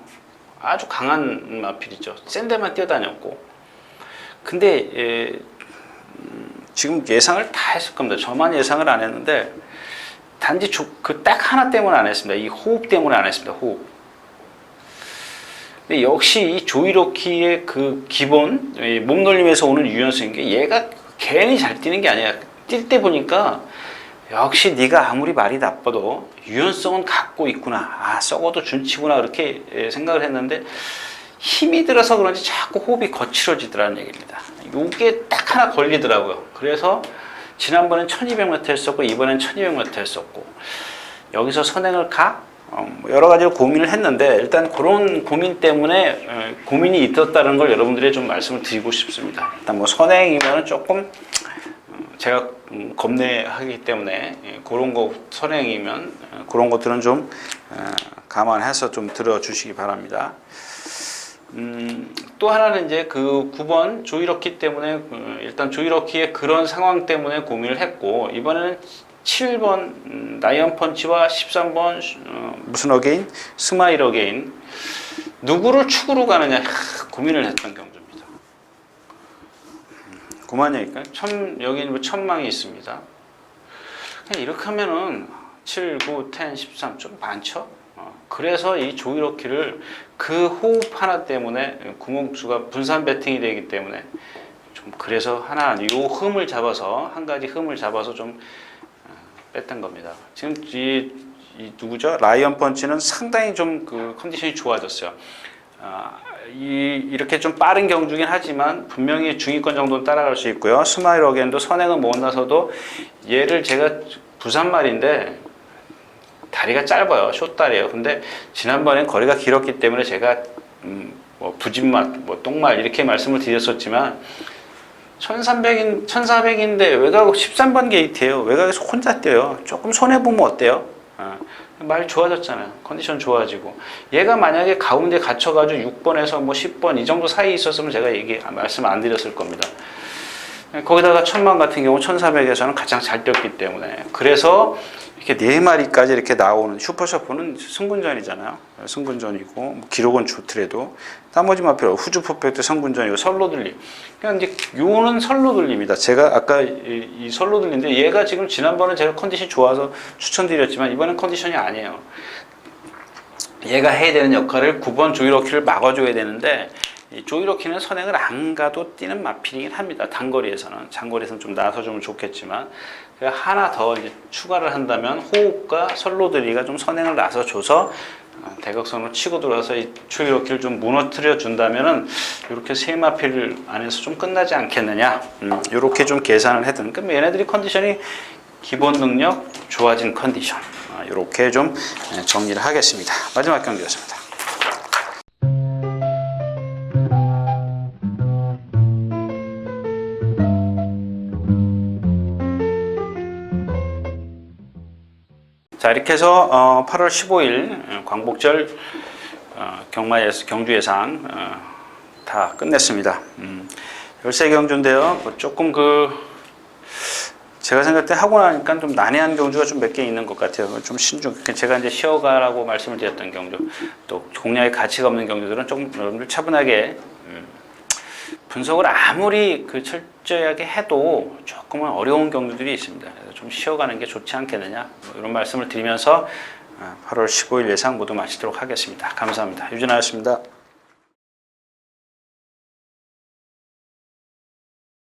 A: 아주 강한 마필이죠. 센 데만 뛰어다녔고. 근데, 지금 예상을 다 했을 겁니다. 저만 예상을 안 했는데, 단지 딱 하나 때문에 안 했습니다. 이 호흡 때문에 안 했습니다. 호흡. 근데 역시 이 조이로키의 그 기본 몸놀림에서 오는 유연성인 게 얘가 괜히 잘 뛰는 게 아니야. 뛸 때 보니까 역시 네가 아무리 말이 나빠도 유연성은 갖고 있구나. 썩어도 준치구나. 그렇게 생각을 했는데 힘이 들어서 그런지 자꾸 호흡이 거칠어지더라는 얘기입니다. 이게 딱 하나 걸리더라고요. 그래서 지난번엔 1200m 했었고 이번엔 1200m 했었고 여기서 선행을 여러 가지로 고민을 했는데 일단 그런 고민 때문에 고민이 있었다는 걸 여러분들이 좀 말씀을 드리고 싶습니다. 일단 선행이면 조금 제가 겁내하기 때문에 그런 거 선행이면 그런 것들은 좀 감안해서 좀 들어주시기 바랍니다. 또 하나는 이제 그 9번 조이러키 때문에 일단 조이러키의 그런 상황 때문에 고민을 했고, 이번에는 7번 라이언 펀치와 13번 무슨 어게인? 스마일 어게인, 누구를 축으로 가느냐 고민을 했던 경주입니다. 그만이니까 여기 뭐 천망이 있습니다. 그냥 이렇게 하면은 7, 9, 10, 13 좀 많죠. 그래서 이 조이러키를 그 호흡 하나 때문에 구멍수가 분산 배팅이 되기 때문에 좀 그래서 요 흠을 잡아서 한 가지 흠을 잡아서 좀 뺐던 겁니다. 지금 이 누구죠? 라이언 펀치는 상당히 좀 그 컨디션이 좋아졌어요. 이렇게 좀 빠른 경주긴 하지만 분명히 중위권 정도는 따라갈 수 있고요. 스마일 어게인도 선행은 못 나서도 얘를 제가 부산말인데 다리가 짧아요. 숏다리예요. 근데 지난번엔 거리가 길었기 때문에 제가 뭐 부진맛, 뭐 똥말 이렇게 말씀을 드렸었지만 1400인데 외곽 13번 게이트예요. 외곽에서 혼자 뛰어요. 조금 손해보면 어때요? 말 좋아졌잖아요. 컨디션 좋아지고. 얘가 만약에 가운데 갇혀가지고 6번에서 뭐 10번 이 정도 사이에 있었으면 제가 말씀 안 드렸을 겁니다. 거기다가 천만 같은 경우 1400에서는 가장 잘 뛰었기 때문에, 그래서 이렇게 4마리까지 이렇게 나오는 슈퍼셔프는 승군전이잖아요. 승군전이고 뭐 기록은 좋더라도 나머지 마필 후주 퍼펙트 승군전이고 설로들림. 그러니까 이제 요는 설로들림이다. 제가 아까 이 설로들림인데 얘가 지금 지난번에 제가 컨디션이 좋아서 추천드렸지만 이번엔 컨디션이 아니에요. 얘가 해야 되는 역할을 9번 조이러키를 막아줘야 되는데, 이 조이러키는 선행을 안 가도 뛰는 마필이긴 합니다. 단거리에서는. 장거리에서는 좀 나서주면 좋겠지만, 하나 더 이제 추가를 한다면 호흡과 설로들이가 좀 선행을 나서줘서 대각선으로 치고 들어와서 이 조이러키를 좀 무너뜨려 준다면은 이렇게 세 마필 안에서 좀 끝나지 않겠느냐. 이렇게 좀 계산을 해둔. 그럼 얘네들이 컨디션이 기본 능력 좋아진 컨디션. 이렇게 좀 정리를 하겠습니다. 마지막 경기였습니다. 자, 이렇게 해서 8월 15일 광복절 경주 예상 다 끝냈습니다. 13경주인데요. 조금 제가 생각할 때 하고 나니까 좀 난해한 경주가 좀 몇 개 있는 것 같아요. 좀 신중. 제가 이제 쉬어가라고 말씀을 드렸던 경주, 또 공략의 가치가 없는 경주들은 좀 여러분들 차분하게 분석을 아무리 철저하게 해도 조금은 어려운 경주들이 있습니다. 그래서 좀 쉬어가는 게 좋지 않겠느냐, 이런 말씀을 드리면서 8월 15일 예상 모두 마치도록 하겠습니다. 감사합니다. 유진아였습니다.